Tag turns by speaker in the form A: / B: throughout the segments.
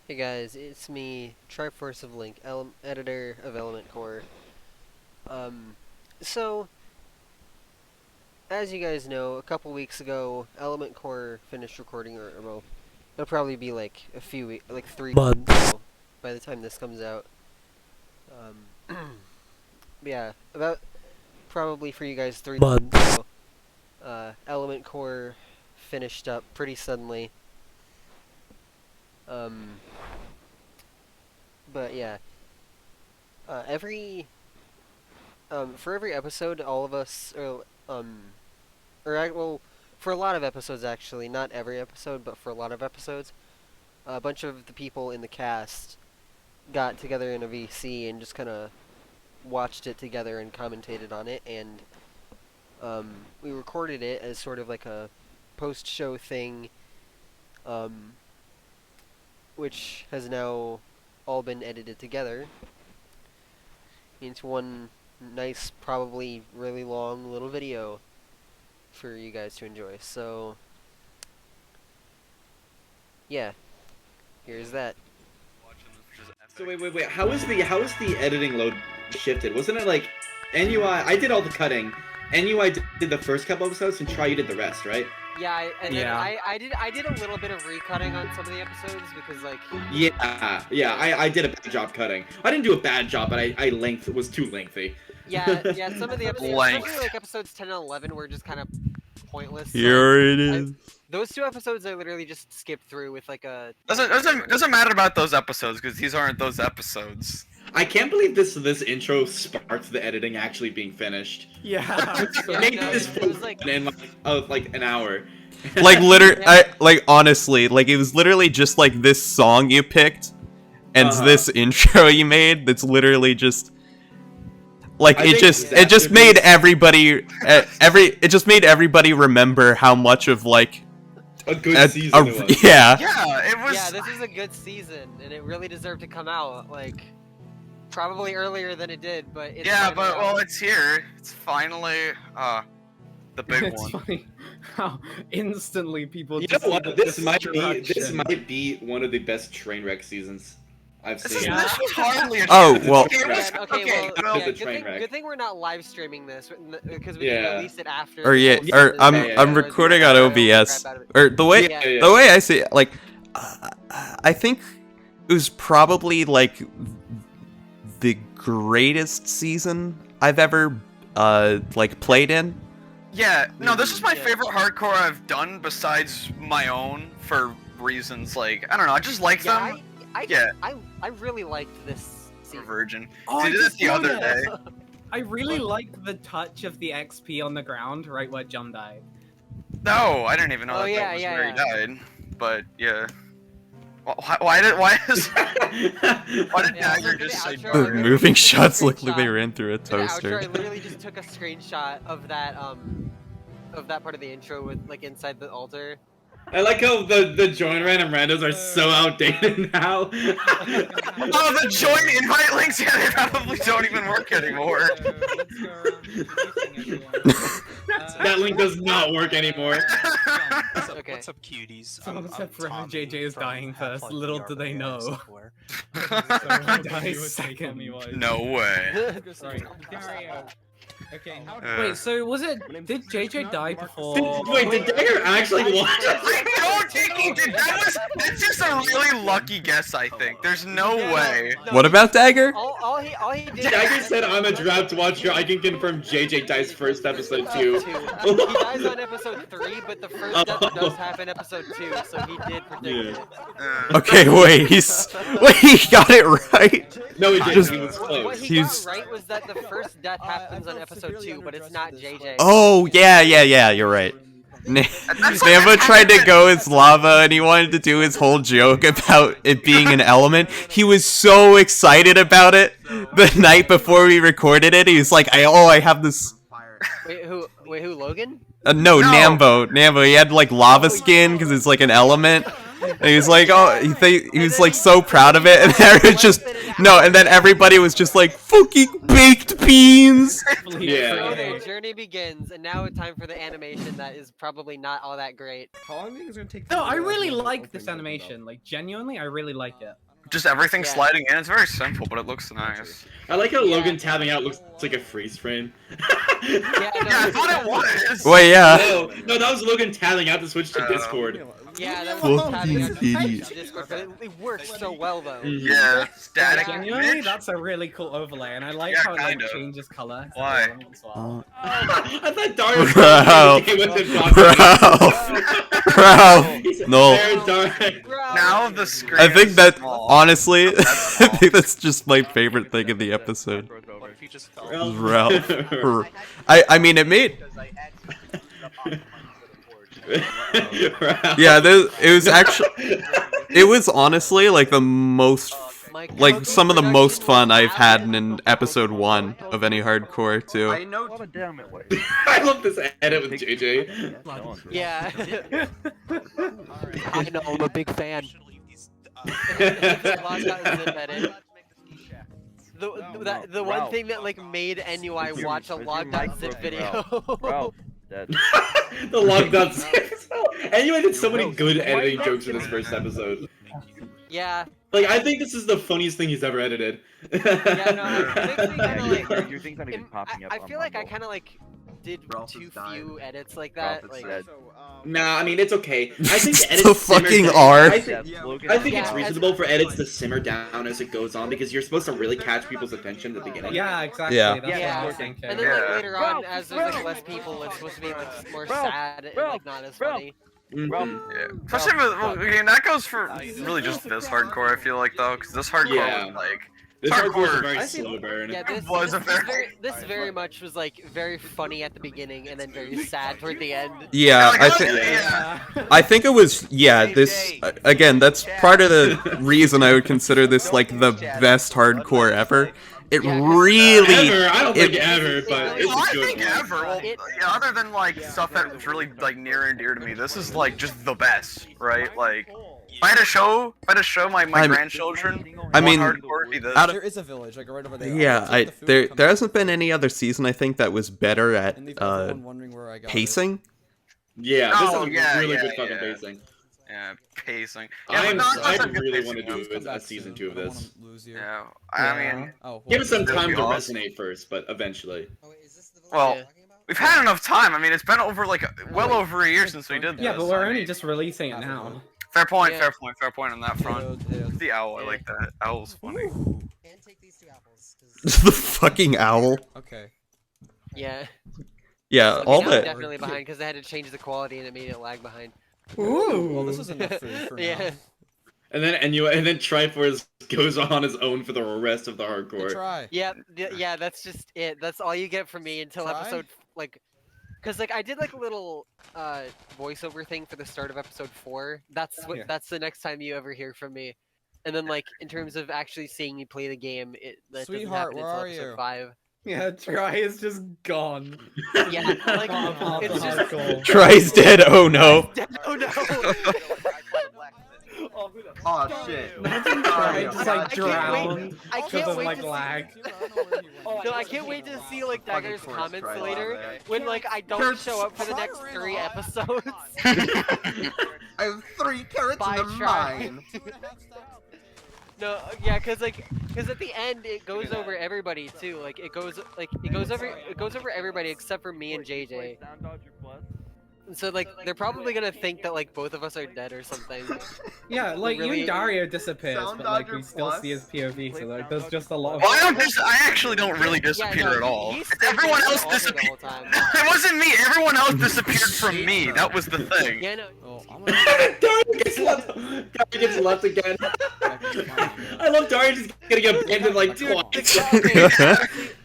A: Hey guys, it's me, Triforce of Link, editor of Elementcore. Um, so, as you guys know, a couple weeks ago, Elementcore finished recording, or well, it'll probably be like a few weeks, like 3 months ago, by the time this comes out. Yeah, about probably for you guys 3 months ago, Elementcore finished up pretty suddenly. Um, but yeah, every for every episode, all of us, well, for a lot of episodes actually, not every episode, but for a lot of episodes, a bunch of the people in the cast got together in a VC and just kind of watched it together and commentated on it, and we recorded it as sort of like a post-show thing, um, which has now all been edited together into one nice, probably really long little video for you guys to enjoy. So, yeah, here's that.
B: So wait. How is the editing load shifted? Wasn't it like NUI? I did all the cutting. NUI did the first couple episodes, and Try you did the rest, right?
A: Yeah, then
C: Yeah.
A: I did a little bit of recutting on some of the episodes because like
B: Yeah. I did a bad job cutting. I didn't do a bad job, but I length was too lengthy.
A: yeah some of the episodes,
C: Length.
A: especially like episodes 10 and 11, were just kind of pointless.
D: Here it is.
A: Those two episodes I literally just skipped through with like a
C: Doesn't matter about those episodes because these aren't those episodes.
B: I can't believe this intro sparked the editing actually being finished.
C: Yeah.
A: Yeah,
B: Made
A: no,
B: this
A: it was like
B: in like an hour.
D: Honestly, like it was literally just like this song you picked, and this intro you made. That's literally just like it just made everybody it just made everybody remember how much of like
B: A good season it was.
D: yeah.
C: Yeah, it was.
A: yeah, this is a good season and it really deserved to come out like probably earlier than it did, but it's
C: Yeah,
A: finally
C: but
A: out.
C: well, it's here. It's finally the big
E: It's
C: one.
E: funny how instantly people.
B: You
E: just
B: know what?
E: see the
B: This might
E: destruction.
B: be one of the best train wreck seasons I've
C: This is
B: seen.
E: Yeah.
C: hardly a
D: Oh,
C: train-
D: well-
C: It was-
A: Okay,
C: okay,
A: well,
B: the
A: good
B: train wreck.
A: thing we're not live streaming this because we
B: Yeah.
A: can release it after.
D: Or
A: the
D: yeah,
A: whole
D: or
A: season
D: I'm
A: is
B: yeah,
D: I'm
B: yeah.
D: recording on OBS. Or the way
A: Yeah.
D: the way I see it, like I think it was probably like the greatest season I've ever like played in.
C: Yeah, no, this is my
A: Yeah.
C: favorite hardcore I've done besides my own for reasons like I don't know. I just like
A: Yeah,
C: them.
A: I
C: Yeah.
A: really liked this
C: I'm a
A: season.
C: virgin.
E: Oh,
C: They
E: I
C: did it
E: just
C: the other day.
E: noticed. I really like the touch of the XP on the ground right where John died.
C: No, I didn't even know
A: Oh,
C: that
A: yeah,
C: was
A: yeah,
C: where
A: yeah.
C: he died. But yeah. Why did
A: Yeah,
C: Dagger
A: so for the
C: just say
A: outro,
D: The
A: I literally
D: moving
A: just took a
D: shots look like they
A: screenshot.
D: ran through a
A: For the outro,
D: toaster.
A: I literally just took a screenshot of that part of the intro with like inside the altar.
B: I like how the join random randos are so outdated now.
C: Oh, the join invite links, yeah, they probably don't even work anymore.
B: That link does not work anymore.
A: Okay.
F: What's up, cuties?
E: Someone said forever
F: Tommy
E: JJ is
F: from
E: dying first.
F: Half-Life
E: Little
F: VR
E: do they know.
F: software.
E: He dies second.
C: No way.
E: Okay.
C: Uh,
E: Wait, so was it? Did JJ die before?
B: Wait, did Dagger actually watch?
C: I don't think he did. That's just a really lucky guess, I think. There's no way.
A: No,
D: What about Dagger?
A: all he did.
B: Dagger said, "I'm a draft watcher. I can confirm JJ dies first episode 2."
A: He dies on episode 3, but the first death does happen episode 2, so he did predict it.
D: Okay, wait, he got it right.
B: No, he didn't.
D: Just-
B: He was
A: What
B: close.
A: he
D: He's-
A: got right was that the first death happens on episode 2, but it's not JJ.
D: Oh yeah, you're right. Nambo tried to go as lava and he wanted to do his whole joke about it being an element. He was so excited about it the night before we recorded it. He was like, I have this.
A: Wait, who, Logan?
D: No,
C: No.
D: Nambo. He had like lava skin because it's like an element. And he was like, oh, he was like so proud of it, and then just no, and then everybody was just like fucking baked beans.
B: Yeah.
A: So the journey begins, and now it's time for the animation that is probably not all that great.
F: How long do you think it's gonna take?
E: No, I really like this animation. Like, genuinely, I really like it.
C: Just everything
A: Yeah.
C: sliding in. It's very simple, but it looks nice.
B: I like how
A: Yeah.
B: Logan tabbing out looks like a freeze frame.
A: Yeah, no,
C: Yeah, I thought it was.
D: Wait, yeah.
B: No, that was Logan tabbing out to switch to Discord.
A: Yeah, that was
D: Fucking
A: tabbing out
D: idiot.
A: to Discord, but it works so well though.
C: Yeah, static.
E: Genuinely,
C: bitch.
E: that's a really cool overlay, and I like
C: Yeah,
E: how it like
C: kinda.
E: changes color.
C: Why?
E: as well.
B: I thought Dario
D: Ralph. Ralph.
B: He said,
D: No.
B: "There, Dario."
C: Now the screen.
D: I think
C: is
D: that
C: small.
D: honestly, I
C: small.
D: think that's just my favorite thing in the episode. Ralph. I mean, it made.
B: Ralph.
D: Yeah, it was actually. It was honestly like the most. Like some of the most fun I've had in episode 1 of any hardcore too.
F: I know. Damn it!
B: I love this edit with JJ.
A: Yeah. I know, I'm a big fan. The one thing that like made NUI watch a log.zip video.
B: The lockdown. Anyway, did so many good editing jokes in this first episode.
A: Yeah.
B: Like, I think this is the funniest thing he's ever edited.
A: Yeah, no, I
G: Your thing's not even popping up.
A: I feel like I kind of like did too few edits like that. Like,
B: Nah, I mean, it's okay. I think
D: It's
B: edits
D: the
B: simmer
D: fucking
B: down.
D: R.
B: I think
A: Yeah,
B: it's reasonable for edits to simmer down as it goes on because you're supposed to really catch people's attention at the beginning.
E: Yeah, exactly.
D: Yeah.
E: That's
A: Yeah.
E: what I was thinking.
A: and then like
C: Yeah.
A: later on, as there's like less people, it's supposed to be like more sad and like not as funny.
B: Mhm.
C: Yeah. Especially with, well, again, that goes for really just this hardcore, I feel like, though, because this hardcore
B: Yeah.
C: was like.
B: This hardcore was a
C: Hardcore.
B: very slow burn.
A: Yeah, this
C: was a
A: this very much was like very funny at the beginning and then very sad toward the end.
D: Yeah,
C: Like,
D: I
C: oh,
D: think.
C: yeah.
D: I think it was, yeah, this, again, that's part of the reason I would consider this, like, the best hardcore ever. It
A: Yeah,
D: really,
B: Ever, I don't think
D: it-
B: ever, but it's
C: Well,
B: a
C: I
B: good
C: think
B: one.
C: ever. Well, yeah, other than like stuff that's really like near and dear to me, this is like just the best, right? Like, if I had to show my
D: I'm-
C: grandchildren,
D: I mean,
C: hardcore would be this.
D: out of-
F: There is a village like right over there.
D: yeah, there hasn't been any other season, I think, that was better at,
F: And leave everyone wondering where I got it.
D: pacing.
B: Yeah, this
C: Oh,
B: is
C: yeah,
B: really
C: yeah,
B: good fucking
C: yeah.
B: pacing.
C: Yeah, pacing. Yeah, but
B: I
C: not some good
B: really
C: pacing
B: want to do
C: ones.
F: Come
B: a
F: back
B: season
F: soon.
B: 2 of
F: I don't
B: this.
F: wanna lose you.
C: Yeah, I
E: Yeah.
C: mean,
F: Oh,
B: Give us some
C: That'd
B: time
C: be
B: to
C: awesome.
B: resonate first, but eventually.
C: well, we've had enough time. I mean, it's been over like well over a year since we did this.
E: Yeah, but we're
C: I
E: only
C: mean,
E: just releasing it now.
C: fair point,
A: Yeah.
C: fair point on that front. The owl, I like that. Owl's funny.
D: The fucking owl.
F: Okay.
A: Yeah.
D: Yeah, all
A: Now I'm
D: that.
A: definitely behind because they had to change the quality and it made it lag behind.
F: Well, this is enough food for now.
A: Yeah.
B: And then Triforce goes on his own for the rest of the
F: Good
B: hardcore.
F: try.
A: Yeah, that's just it. That's all you get from me until
F: Try?
A: episode like, cause like I did like a little voiceover thing for the start of episode 4. That's what
E: Yeah.
A: that's the next time you ever hear from me. And then like in terms of actually seeing me play the game, that doesn't
F: Sweetheart,
A: happen
F: where
A: until
F: are
A: episode
F: you?
A: 5.
E: Yeah, Try is just gone.
A: Yeah, like it's just
D: Try's dead, oh no.
A: oh no.
G: Oh shit.
E: Try just like
A: I can't wait.
E: drowned
A: I
E: because
A: can't
E: of
A: wait
E: like
A: to see.
E: lag.
A: No, I can't wait to see like Dagger's
G: Fucking
A: comments
G: Try.
A: later when like I don't show up for the next 3 episodes.
G: I have 3 carrots
A: Bye,
G: in the
A: Try.
G: mine.
A: No, yeah, cause at the end it goes over everybody too. Like it goes over everybody except for me and JJ. And so like they're probably gonna think that like both of us are dead or something.
E: Yeah, like
A: Really-
E: even Dario disappears,
G: Sound
E: but like we
G: Dodger
E: still
G: Plus?
E: see his POV, so like there's just a lot of.
C: Well, I actually don't really disappear
A: no,
C: at all.
A: he
C: It's
A: stayed
C: everyone
A: there
C: else
A: all the
C: disappeared.
A: whole time.
C: It wasn't me. Everyone else disappeared from me. That was the thing.
A: Yeah, no.
F: Oh, I'm gonna
B: Dario gets left again. I love Dario just getting abandoned like twice.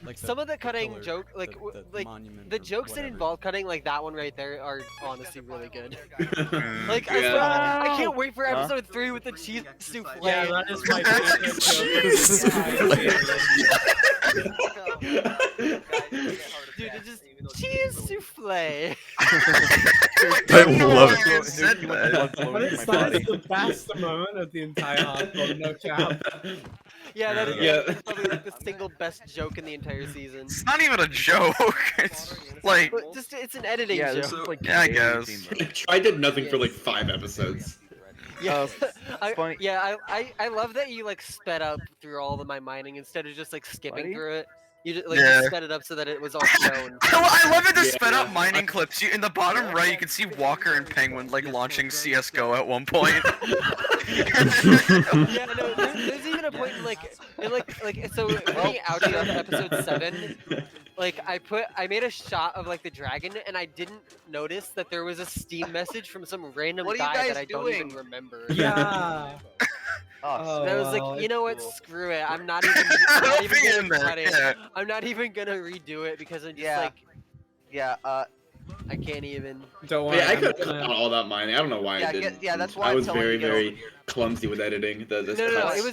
F: like
A: Some of the cutting
F: pillar,
A: joke, like like
F: monument
A: the
F: or
A: jokes that
F: whatever.
A: involve cutting, like that one right there, are honestly really good.
C: Mm.
A: Like
B: Yeah.
A: I can't wait for episode 3 with the cheese souffle.
E: Yeah, that is my favorite joke.
A: Dude, it's just cheese souffle.
D: I love it.
C: You said that.
E: But it's the best moment of the entire hardcore, no cap.
A: Yeah, that is
B: Yeah.
A: probably like the single best joke in the entire season.
C: It's not even a joke. It's like,
A: But just it's an editing
G: Yeah,
A: joke.
G: this is like
C: yeah, I
G: daily
C: guess.
G: theme,
B: I did nothing for like 5 episodes.
A: Yeah,
G: funny.
A: I love that you like sped up through all of my mining instead of just like skipping
G: Buddy?
A: through it. You just like
C: Yeah.
A: you sped it up so that it was all shown.
C: I love it. They
B: Yeah.
C: sped up mining clips. In the bottom right, you can see Walker and Penguin like launching CS:GO at one point.
A: Yeah, no, there's even a point in so the outro of episode 7, like I made a shot of like the dragon and I didn't notice that there was a Steam message from some random
H: What are you
A: guy
H: guys
A: that I don't even
H: doing?
A: remember.
E: Yeah.
G: Oh,
A: And I was
E: well,
A: like, you know what?
E: it's
A: Screw it. I'm not even
C: Being in
A: gonna
C: there,
A: cut it.
C: yeah.
A: I'm not even gonna redo it because I'm just
H: Yeah.
A: like
H: Yeah,
A: I can't even.
E: Don't worry.
B: Yeah, I
E: I'm
B: could cut
E: gonna-
B: out all that mining. I don't know why
H: Yeah,
B: I didn't.
H: yeah, that's why
B: I
H: I'm
B: was
H: telling
B: very,
H: you to get
B: very clumsy with editing. The
A: No.
B: cuts.
A: It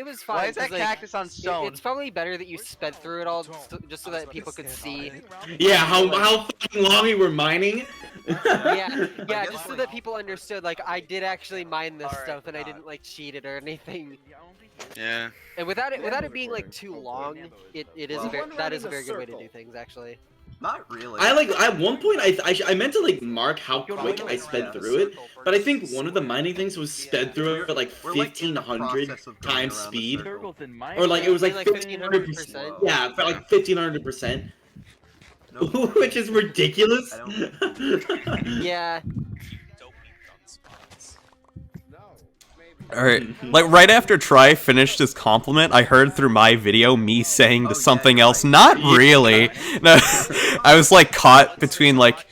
A: was fine.
H: Why is that
A: 'cause, like,
H: cactus on stone?
A: It's probably better that you sped through it all just so that people could see.
B: Yeah, how fucking long we were mining.
A: Yeah, just so that people understood. Like I did actually mine this stuff, and I didn't like cheat it or anything.
C: Yeah.
A: And without it being like too long, that is a very good way to do things actually.
G: Not really.
B: I like at one point I meant to like mark how quick I sped through it, but I think one of the mining things was sped through it at like
G: We're, like, in the
B: 1500
G: process of going
B: times
G: around the
B: speed,
G: circle.
B: or like it was like
A: Like
B: 1500%.
A: 1500%.
B: Yeah, but like 1500%, which is ridiculous.
G: I
A: Yeah.
D: Alright, like right after Try finished his compliment, I heard through my video me saying to something else, not really. No, I was like caught between like,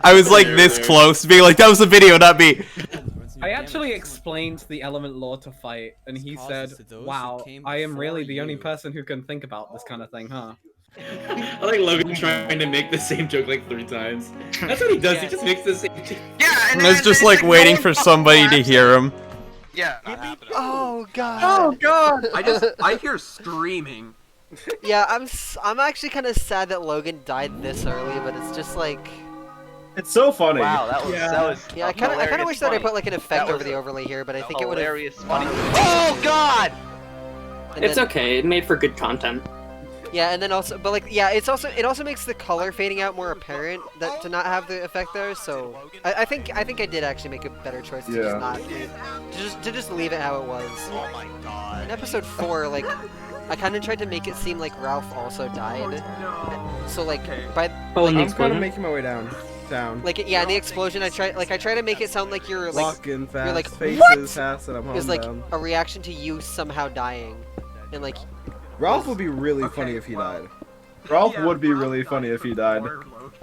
D: I was like this close, being like, that was a video, not me.
E: I actually explained the element lore to Fight, and he said, "Wow, I am really the only person who can think about this kind of thing, huh?"
B: I like Logan trying to make the same joke like 3 times. That's what he does. He just makes the same joke.
C: Yeah, and
D: I was just like waiting for somebody to hear him.
C: Yeah.
A: Oh god.
H: God!
G: I hear screaming.
A: Yeah, I'm actually kind of sad that Logan died this early, but it's just like.
I: It's so funny.
H: Wow, that was
A: Yeah, I kind of wish that I put like an effect over the overlay here, but I think it would have.
H: hilarious funny. Oh God!
J: It's okay. It made for good content.
A: Yeah, and then also, but like, yeah, it also makes the color fading out more apparent to not have the effect there. So I think I did actually make a better choice to just not to just leave it how it was.
H: Oh my God!
A: In episode 4, like, I kind of tried to make it seem like Ralph also died. So like by
J: Oh, and the
I: I'm kind of
J: explosion?
I: making my way down.
A: like yeah, in the explosion, I try to make it sound like you're like
I: Walking fast,
A: you're like,
I: faces
A: "What?"
I: fast, and I'm
A: it was like
I: homebound.
A: a reaction to you somehow dying, and like.
I: Ralph would be really funny if he died. Ralph would be really funny if he died.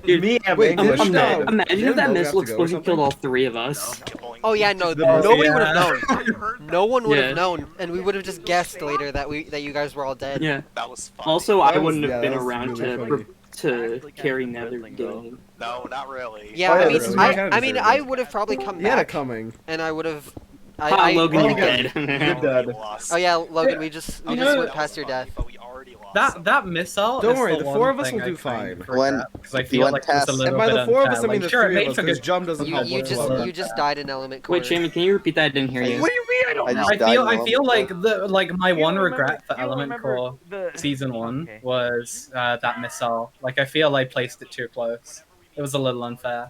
J: Dude,
I: Me and
J: Wait,
I: English.
J: imagine if
I: Didn't
J: that
I: Logan
J: missile
I: have to go or
J: explosion
I: something?
J: killed all 3 of us.
A: Oh yeah, no,
I: The most-
A: nobody would have known. No one would
J: Yeah.
A: have known, and we would have just guessed later that you guys were all dead.
J: Yeah.
H: That was fun.
J: Also, I
I: That was-
J: wouldn't
I: yeah,
J: have been
I: that was
J: around
I: really
J: to carry Nether doing.
H: No, not really.
A: Yeah,
I: Oh, yeah,
A: I mean,
I: this is
A: I mean, I would have probably come
I: He had it
A: back,
I: coming.
A: and I would have.
J: Ah, Logan, you're
I: Logan.
J: dead.
I: You're dead.
A: Oh yeah, Logan, we just went past your death.
H: But we already lost.
E: That missile.
I: Don't
E: is
I: worry,
E: the
I: the 4 of
E: one
I: us will
E: thing
I: do
E: I
I: fine.
E: kind of regret, because I feel
K: want
E: like it's a
K: tests-
E: little
I: And by
E: bit
I: the 4 of us,
E: unfair.
I: I mean
E: Like,
I: the
E: sure, it
I: 3
E: made
I: of us,
E: for
I: because
E: good.
I: Jum doesn't help whatsoever.
A: You just died in Elementcore.
J: Wait, Jamie, can you repeat that? I didn't hear you.
H: What do you mean? I don't know.
K: just
E: I
K: died
E: feel
K: in
E: like
K: Elementcore.
E: my one regret for
G: do you remember
E: Elementcore
G: the-
E: season 1
G: Okay.
E: was that missile. Like I feel I placed it too close. It was a little unfair.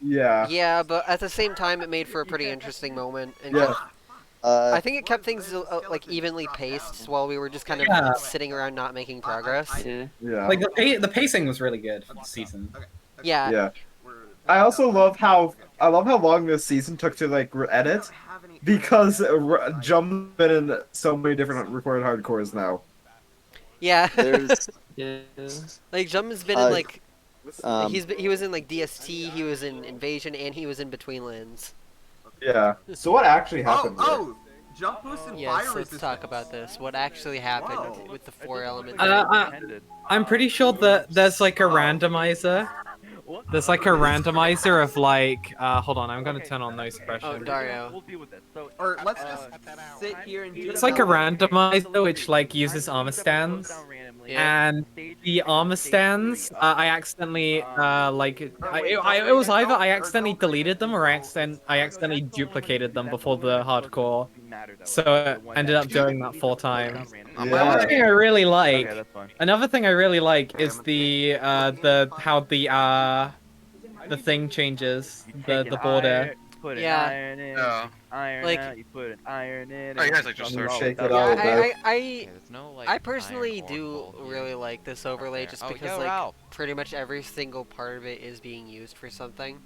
I: Yeah.
A: Yeah, but at the same time, it made for a pretty interesting moment, and
I: Yeah.
A: I think it kept things like evenly paced while we were just kind of
E: Yeah.
A: sitting around not making progress.
J: Yeah.
I: Yeah.
E: Like the pacing was really good for the season.
A: Yeah.
I: Yeah. I also love how long this season took to like edit, because Jum's been in so many different recorded hardcores now.
A: Yeah.
K: There's
J: Yeah.
A: Like Jum has been in like he was in like DST, he was in Invasion, and he was in Between Lands.
I: Yeah. So what actually happened?
G: Oh, jump boost and
A: Yes,
G: fire
A: let's
G: resistance.
A: talk about this. What actually happened with the 4 elements?
E: I'm pretty sure that there's like a randomizer there's like a randomizer of like, hold on, I'm gonna turn on no
A: Oh,
E: suppression.
A: Dario.
G: Or let's just sit here and do
E: It's like a randomizer which like uses armor stands.
A: Yeah.
E: And the armor stands, I accidentally, it was either I accidentally deleted them or I accidentally duplicated them before the hardcore. So I ended up doing that 4 times. Another thing I really like, is how the thing changes, the border.
K: Put an
A: Yeah.
K: iron in.
C: Yeah.
K: Iron
A: Like-
K: out. You put an iron in.
C: Oh, you guys like just
K: and
C: searched
I: Shake
K: roll
I: it
K: up.
I: all back.
A: I personally do really like this overlay just because like pretty much every single part of it is being used for something.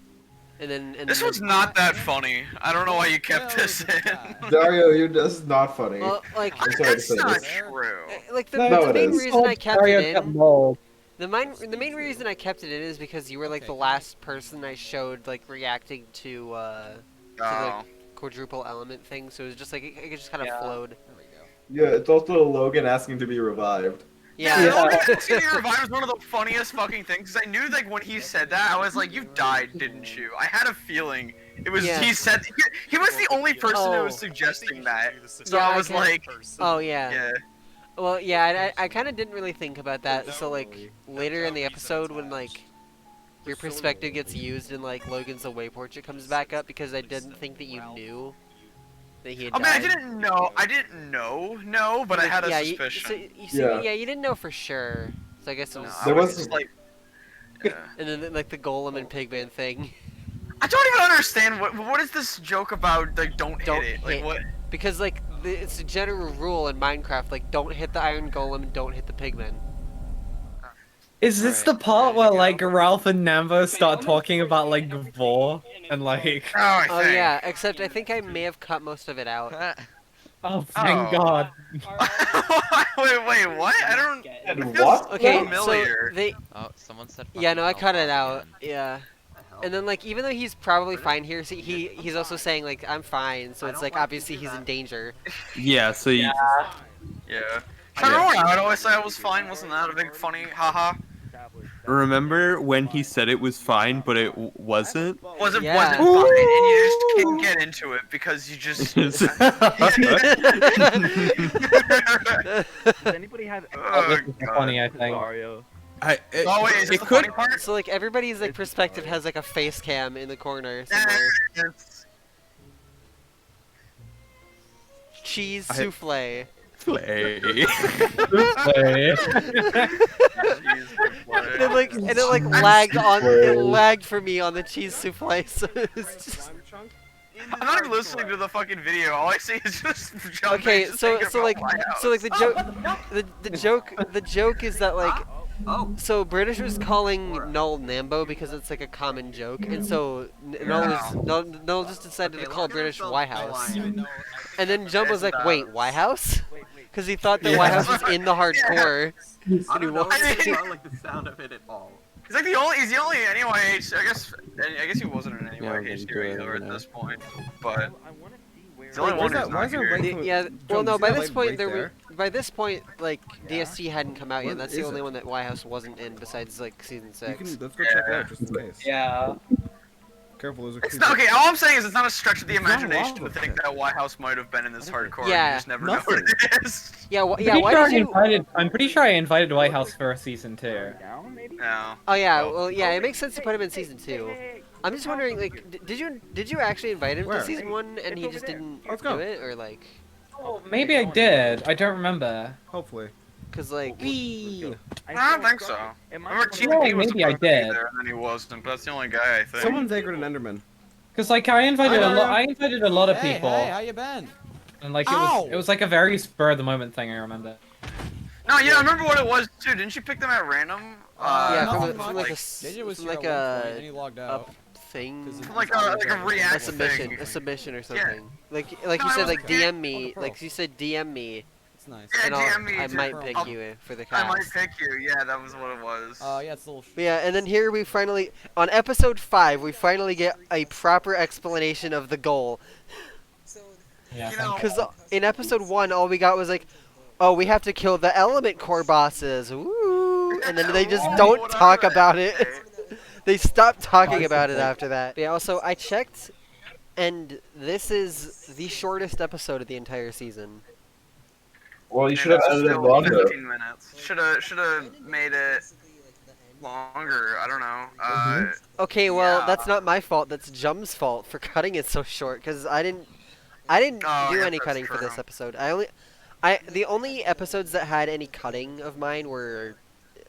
A: And
C: This
A: then
C: one's not that funny. I don't know why you kept this in.
I: Dario, this is not funny.
A: well, like
I: I'm sorry to
C: It's
I: say
C: not
I: this.
C: true.
A: like the,
I: No,
A: the
I: it
A: main
I: is.
A: reason I kept it in.
E: Mold.
A: The main reason I kept it in is because you were like the last person I showed like reacting to the
C: Oh.
A: quadruple element thing, so it was just like it just kind of flowed.
I: Yeah, it's also Logan asking to be revived.
A: Yeah.
C: Yeah. Seeing you revive was one of the funniest fucking things. Cause I knew like when he said that, I was like, "You died, didn't you?" I had a feeling it was.
A: Yeah.
C: He said he was the only person who was
A: Oh.
C: suggesting that. So
A: Yeah,
C: I was like,
A: Oh yeah.
C: "Yeah."
A: Well, yeah, I kind of didn't really think about that. So like later in the episode when like your perspective gets used and like Logan's away portrait comes back up because I didn't think that you knew that he had
C: I mean, I
A: died.
C: didn't know, but I had a
A: yeah,
C: suspicion.
A: yeah, you didn't know for sure. So I guess it
C: No,
A: was.
C: I
I: There
C: was
I: was-
C: just like, yeah.
A: And then like the golem and pigman thing.
C: I don't even understand what is this joke about? Like, don't
A: Don't
C: hit it. Like,
A: hit.
C: what?
A: Because like it's a general rule in Minecraft, like don't hit the iron golem and don't hit the pigman.
E: Is this the part where like Ralph and Nambo start talking about like Vor and like?
C: Oh, I
A: Oh
C: think.
A: yeah, except I think I may have cut most of it out.
E: Oh, thank
C: Oh.
E: God.
C: wait, what? I don't.
I: And
C: it feels
I: what?
A: Okay,
C: familiar.
A: so they.
L: Oh, someone said.
A: Yeah, no, I cut it out.
L: again.
A: Yeah. And then like even though he's probably fine here, see, he's also saying like I'm fine, so it's like obviously he's in danger.
D: Yeah, so you,
C: Yeah. I remember when I would always say I was fine. Wasn't that a big funny haha?
D: remember when he said it was fine, but it wasn't?
C: Wasn't
A: Yeah.
C: fine, and you just can't get into it because you just.
K: Does anybody have?
C: Oh, God.
E: Funny, I think.
K: Mario.
C: Oh wait, is this
D: it
C: the
D: could.
C: funny part?
A: So like everybody's like perspective has like a face cam in the corner
C: Yeah,
A: somewhere.
C: it's-
A: Cheese
D: I-
A: souffle.
D: Play.
A: And it like lagged on it lagged for me on the cheese souffle, so it's just
C: I'm not even listening to the fucking video. All I see is just John
A: okay.
C: Mason
A: So
C: thinking
A: so
C: about
A: like
C: my house.
A: so like the joke is that like so British was calling Null Nambo because it's like a common joke, and so Null just decided to call British White House, and then Jump was like, wait, White House? Because he thought the White House was in the hardcore.
G: I don't know.
C: I mean-
G: I don't like the sound of it at all.
C: He's like the only. He's the only NYH. I guess he wasn't an
F: Yeah,
C: NYH
F: I'm
C: hero
F: good,
C: either at
F: you know.
C: this point. But he's the
F: Wait,
C: only one who's
F: why
C: not
F: is there
C: here.
F: right from-
A: Yeah, well,
F: Jones,
A: no.
F: is
A: By
F: that
A: this
F: light
A: point,
F: right
A: there were.
F: there?
A: By this point, like DST hadn't come out yet.
F: What
A: And that's the
F: is
A: only
F: it?
A: one that White House wasn't in, besides like season
F: You
A: 6.
F: can, let's go check it out just in case.
E: Yeah.
F: Careful, there's a
C: It's
F: creeper.
C: not, okay, all I'm saying is it's not a stretch of the
F: It's not
C: imagination to
F: lava
C: think
F: pit.
C: that White House might have been in this hardcore.
A: Yeah.
C: You just never know what
F: Nothing.
C: it is.
A: Yeah, yeah.
E: Pretty
A: Why
E: sure
A: did you?
E: I'm pretty sure I invited White House for a season 2.
C: No.
A: Oh yeah, well yeah. It makes sense to put him in season 2. I'm just wondering, like, did you actually invite him
F: Where?
A: to season 1 and he just didn't
F: Let's
A: do
F: go.
A: it, or like,
E: Oh, maybe I did. I don't remember.
F: Hopefully.
A: cause like.
F: Whee!
C: I don't think so. I remember
E: Oh,
C: TPD was
E: maybe I
C: supposed to be
E: did.
C: there and then he wasn't, but that's the only guy I think.
F: Someone's anchored an Enderman.
E: Cause like I invited
F: Hi, Mario.
E: I invited a lot of
F: Hey,
E: people,
F: hey, how you been?
E: and like
F: Ow!
E: it was like a very spur of the moment thing. I remember.
C: No, yeah, I remember what it was too. Didn't you pick them at random?
A: Yeah,
F: nothing
A: from
F: much.
A: like a
F: JJ was
A: from
F: here
A: like
F: at one point, and
A: a
F: he logged
A: up
F: out.
A: thing,
F: 'Cause
C: Like a
A: a
C: react
A: submission,
C: thing.
A: a submission or
C: Yeah.
A: something. Like
C: No,
A: you said,
C: I
A: like
C: was-
A: DM
F: Oh,
A: me,
F: the
A: like
F: pearl.
A: you said DM me,
F: It's nice.
C: Yeah,
A: and
C: DM me
A: I
C: too.
A: might pick
C: I'll-
A: you for the
C: I might
A: cast.
C: pick you. Yeah, that was what it was.
F: Yeah, it's a little.
A: But yeah, and then here we finally, on episode 5, we finally get a proper explanation of the goal.
E: Yeah.
C: You know-
A: Because in episode 1, all we got was like, oh, we have to kill the Elementcore bosses, woo! And then they just
C: Oh,
A: don't
C: what
A: talk
C: are they?
A: about it. They stopped talking about it after that. Yeah, also, I checked, and this is the shortest episode of the entire season.
I: Well, you
C: And
I: should have
C: it's
I: edited
C: still
I: longer.
C: 15 minutes. Shoulda made it longer. I don't know.
A: Okay, well,
C: Yeah.
A: that's not my fault. That's Jum's fault for cutting it so short. Cause I didn't
C: Oh,
A: do
C: yeah,
A: any
C: that's
A: cutting for
C: true.
A: this episode. The only episodes that had any cutting of mine were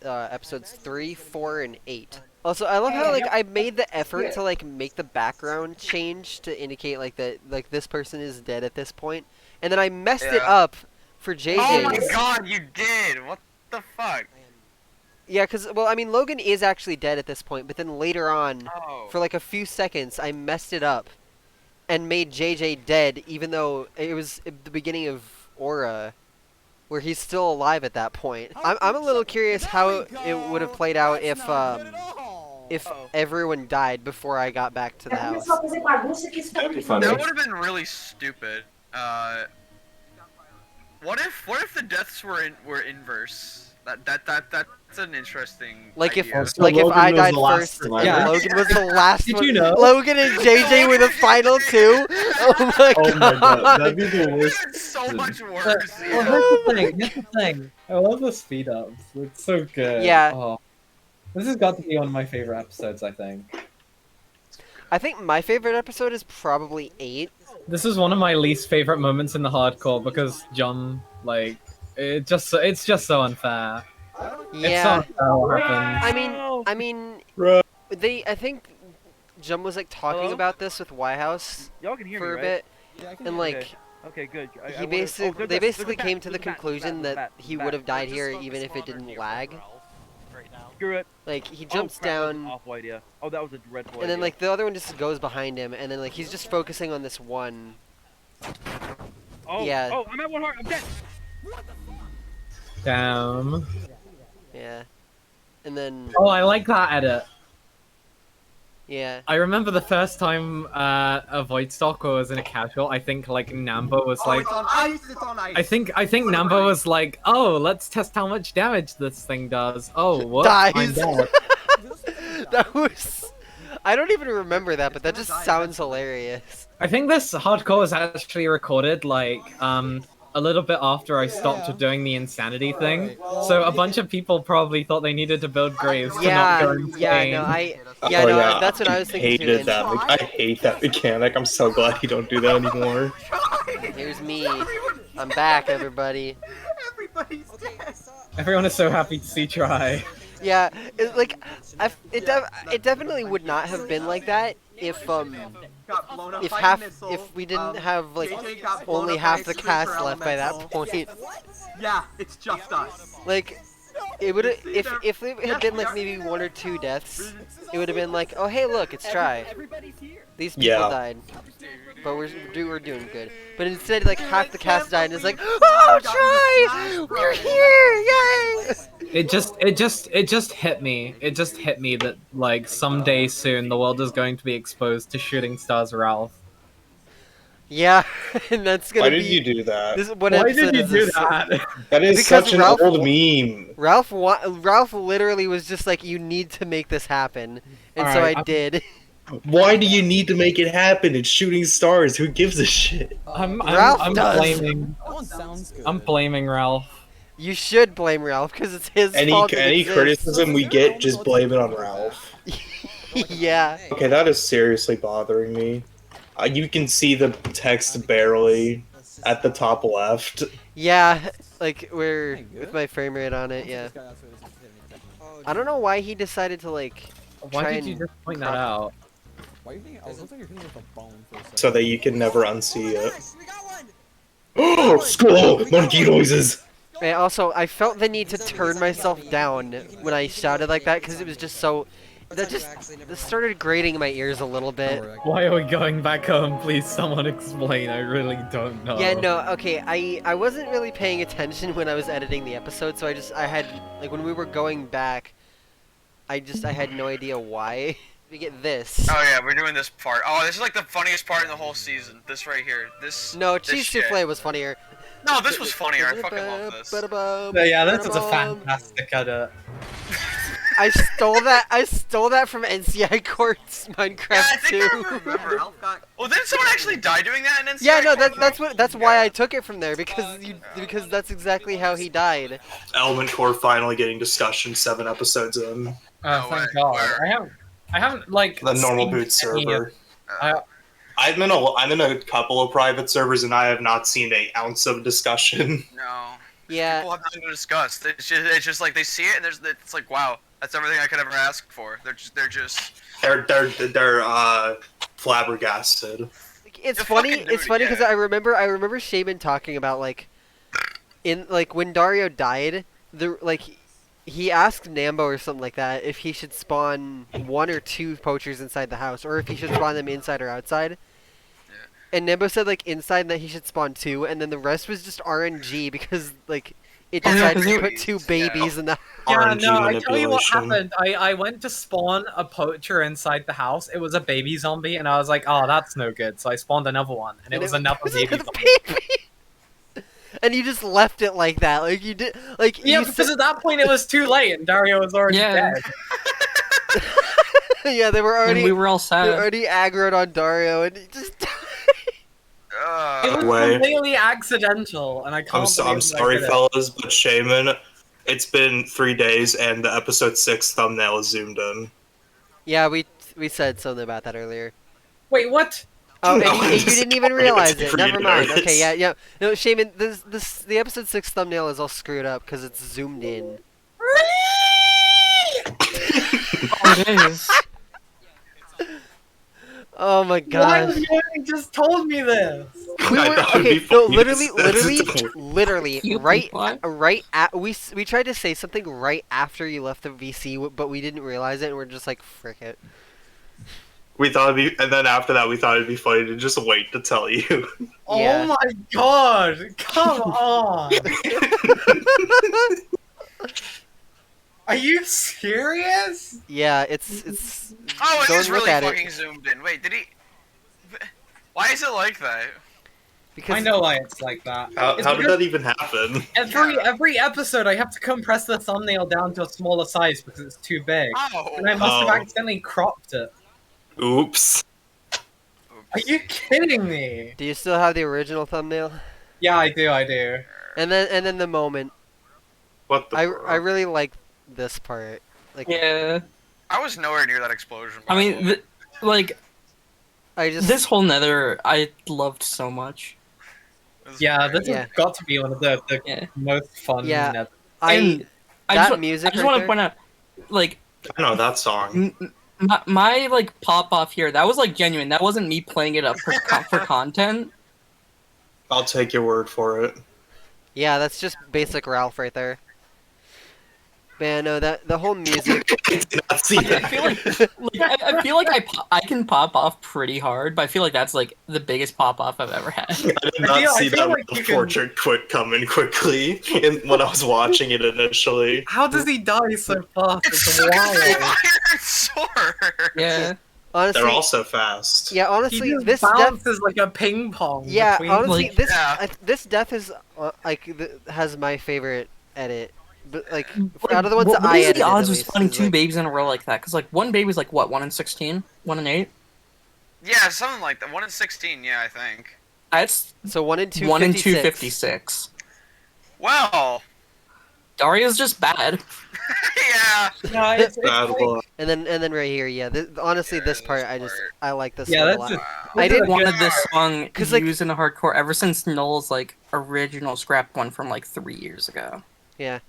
A: episodes 3, 4, and 8. Also, I love how like I made the effort to like make the background change to indicate like that like this person is dead at this point, and then I messed it
C: Yeah.
A: up for JJ's.
C: Oh my god, you did! What the fuck?
A: Yeah, because, well, I mean, Logan is actually dead at this point, but then later on,
C: Oh.
A: for like a few seconds, I messed it up and made JJ dead, even though it was at the beginning of Aura, where he's still alive at that point. I'm a little curious how it would have played out if everyone died before I got back to the house.
I: That'd be funny.
C: That would have been really stupid. What if the deaths were inverse? That's an interesting
A: Like if
C: idea.
I: So
A: like if
I: Logan
A: I
I: was
A: died
I: the last
A: first,
I: survivor?
E: Yeah.
A: Logan was the last
E: Did
A: one.
E: you know?
A: Logan and JJ were the final two. Oh my
I: Oh my god,
A: god.
I: that'd be the worst.
C: It's so much
E: Well,
C: worse.
E: here's
C: Yeah.
E: the thing. Here's the thing. I love the speed ups. It's so good.
A: Yeah.
E: Oh. This has got to be one of my favorite episodes, I think.
A: I think my favorite episode is probably 8.
E: This is one of my least favorite moments in the hardcore because John, like, it's just so unfair. It's so
A: Yeah.
E: unfair what happens.
A: I mean,
I: Bro.
A: I think Jum was like talking
K: Hello?
A: about this with Whitehouse
K: Y'all can hear
A: for
K: me,
A: a
K: right?
A: bit, and like
K: Okay, good.
A: they basically came to the conclusion that he would have died here even if it didn't lag.
K: Screw it.
A: Like he
K: Oh,
A: jumps
K: crap, that was an
A: down,
K: awful idea. Oh, that was a dreadful
A: and then
K: idea.
A: like the other one just goes behind him, and then like he's just focusing on this one.
K: Oh,
A: yeah.
K: oh, I'm at 1 heart. I'm dead.
E: Damn.
A: Yeah, and then
E: Oh, I like that edit.
A: yeah.
E: I remember the first time a Void Stalker was in a casual. I think like Nambo was like.
G: it's on ice. It's on ice.
E: I think Nambo was like, oh, let's test how much damage this thing does. Oh, what? I'm
A: Dies.
E: dead.
A: That was. I don't even remember that, but that just sounds hilarious.
E: I think this hardcore was actually recorded like a little bit after I stopped doing the insanity thing. So a bunch of people probably thought they needed to build graves to not go insane.
A: That's what I was thinking too.
L: Hated that. I hate that mechanic. I'm so glad you don't do that anymore.
A: Here's me. I'm back, everybody.
G: Everybody's dead.
E: Everyone is so happy to see Try.
A: Yeah, it definitely would not have been like that if
G: Got blown up by a missile.
A: if we didn't have like
G: JJ got blown
A: only
G: up by
A: half
G: a
A: the
G: super
A: cast left by that
G: elemental.
A: point.
G: Yeah, it's just us.
A: Like it would have
G: See, there-
A: if it had been like maybe 1 or 2 deaths, it would have been like, oh hey look, it's Try. These people
L: Yeah.
A: died, but we're doing good. But instead, like half the cast died, and it's like, oh Try, we're here, yay!
E: It just hit me. It just hit me that like someday soon the world is going to be exposed to Shooting Stars Ralph.
A: Yeah, and that's gonna
L: Why
A: be.
L: did you do that?
A: This, what
E: Why
A: episode
E: did you
A: is
E: do
A: this?
E: that?
L: That is
A: Because
L: such an
A: Ralph-
L: old meme.
A: Ralph literally was just like, you need to make this happen, and so
E: Alright,
A: I did.
L: Why do you need to make it happen? It's shooting stars. Who gives a shit?
A: Ralph
E: I'm
A: does.
E: blaming. I'm blaming Ralph.
A: You should blame Ralph because it's his
L: Any
A: fault. it exists.
L: criticism we get, just blame it on Ralph.
A: Yeah.
L: Okay, that is seriously bothering me. You can see the text barely at the top left.
A: Yeah, like we're with my frame rate on it. Yeah. I don't know why he decided to like.
E: Why
A: try
E: did you
A: and
E: just point that
A: crop-
E: out?
F: Why do you think? It looks like you're hitting with a bone for a second.
L: So that you can never unsee it. Oh, skull! Monkey noises!
A: And also, I felt the need to turn myself down when I shouted like that because it was just so. This started grating in my ears a little bit.
E: Why are we going back home? Please, someone explain. I really don't know.
A: Yeah, no, okay, I wasn't really paying attention when I was editing the episode, so I had, like, when we were going back, I had no idea why. We get this.
C: Oh yeah, we're doing this part. Oh, this is like the funniest part in the whole season. This right here. This.
A: No,
C: this
A: Cheese
C: shit.
A: Souffle was funnier.
C: No, this was funnier. I fucking love this.
E: Yeah, this is a fantastic edit.
A: I stole that. I stole that from NCI Court's
C: Yeah, I
A: Minecraft
C: think I
A: 2.
C: remember.
G: Ralph got.
C: Well, didn't someone actually die doing that in NCI?
A: Yeah, no,
C: Court?
A: that's why I took it from there because that's exactly how he died.
L: Elementcore finally getting discussion 7 episodes in.
C: No
E: Thank
C: way.
E: God.
C: Where?
E: I haven't like
L: The normal
E: seen
L: boot
E: any
L: server.
E: I-
L: I'm in a couple of private servers and I have not seen an ounce of discussion.
C: No.
A: Yeah.
C: People have nothing to discuss. It's just like they see it and it's like, wow, that's everything I could ever ask for.
L: They're flabbergasted.
A: It's
C: They're
A: funny.
C: fucking
A: It's funny
C: yeah.
A: because I remember Shaman talking about like, in like when Dario died, he asked Nambo or something like that if he should spawn 1 or 2 poachers inside the house, or if he should spawn them inside or outside. And Nambo said like inside that he should spawn 2, and then the rest was just RNG because like it decided to put 2 babies in the.
E: Yeah,
L: RNG
E: no, I tell you what
L: manipulation.
E: happened. I went to spawn a poacher inside the house. It was a baby zombie, and I was like, oh, that's no good. So I spawned another one, and it was another baby
A: another
E: zombie.
A: baby. And you just left it like that, like you did, like
E: Yeah,
A: you
E: because at that point it was too late, and Dario was already dead.
A: yeah, they were already.
J: And we were all
A: They
J: sad.
A: already aggroed on Dario, and he just.
E: It was
L: Way.
E: completely accidental, and I can't.
L: I'm
E: believe that I
L: sorry,
E: did it.
L: fellas, but Shaman, it's been 3 days and the episode 6 thumbnail is zoomed in.
A: Yeah, we said something about that earlier.
E: Wait, what?
A: Oh,
L: No,
A: and
L: I'm
A: you
L: just
A: didn't even
L: sorry,
A: realize
L: it's
A: it.
L: for you
A: Never
L: to
A: mind.
L: notice.
A: Okay, yeah. No, Shaman, the episode 6 thumbnail is all screwed up because it's zoomed in.
J: Oh, it is.
A: Oh my
E: Why
A: gosh.
E: have you just told me this?
A: We
L: I
A: were
L: thought it'd
A: okay.
L: be
A: No,
L: funny to
A: literally,
J: You
A: right,
J: people.
A: right at we tried to say something right after you left the VC, but we didn't realize it, and we're just like, frick it.
L: We thought it'd be, and then after that, we thought it'd be funny to just wait to tell you.
A: Yeah.
E: Oh my god! Come on! Are you serious?
A: Yeah, it's.
C: Oh, it
A: Go
C: is
A: and look
C: really
A: at
C: fucking
A: it
C: zoomed in. Wait, did he? Why is it like that?
A: because
E: I know why it's like that.
L: How
E: It's
L: did
E: because
L: that even happen?
E: every episode I have to compress the thumbnail down to a smaller size because it's too big.
C: Oh.
E: And I must have
L: Oh.
E: accidentally cropped it.
L: Oops.
E: Are you kidding me?
A: do you still have the original thumbnail?
E: Yeah, I do.
A: And then the moment.
L: What the?
A: I really like this part. Like
J: Yeah.
C: I was nowhere near that explosion.
J: I mean, like,
A: I just
J: this whole nether I loved so much.
E: Yeah, this
A: Yeah.
E: has got to be one of the
J: Yeah.
E: most fun.
A: Yeah.
E: nether-
J: And I
A: that
J: just,
A: music
J: I just
A: right
J: want
A: there?
J: to point out, like,
L: I know that song.
J: my like pop off here. That was like genuine. That wasn't me playing it up for content.
L: I'll take your word for it.
A: Yeah, that's just basic Ralph right there. Man, no, that the whole music.
L: I did not see
J: I
L: that.
J: feel like I feel like I can pop off pretty hard, but I feel like that's like the biggest pop off I've ever had.
L: I did
E: I
L: not
E: feel- I
L: see
E: feel
L: that
E: like you can-
L: portrait coming quickly when I was watching it initially.
E: How does he die so fast?
C: It's
E: It's
C: so
E: wild.
C: iron sword.
J: Yeah.
A: Honestly,
L: They're all so fast.
A: yeah.
E: He
A: Honestly,
E: just
A: this death.
E: bounces like a ping pong.
A: Yeah,
E: between-
A: honestly,
J: like-
A: this
C: Yeah.
A: this death is has my favorite edit. But like
J: Like,
A: out of the ones
J: what
A: that I
J: is
A: edited,
J: the odds
A: at
J: of
A: least,
J: spawning
A: is,
J: 2
A: like-
J: babies in a row like that? Because like one baby's like what, 1 in 16, 1 in 8.
C: Yeah, something like that. 1 in 16. Yeah, I think.
J: That's
A: So 1 in 256.
J: 1 in 256.
C: Well.
J: Dario's just bad.
C: Yeah.
E: Yeah, it's
L: Bad
E: like,
L: luck.
A: And then right here, yeah. Honestly, this
C: this
A: part I like this
E: yeah,
A: one a
E: that's
A: lot.
E: just.
A: I didn't
J: Wanted this song
A: 'Cause, like-
J: used in a hardcore ever since Null's like original scrap one from like 3 years ago.
A: Yeah.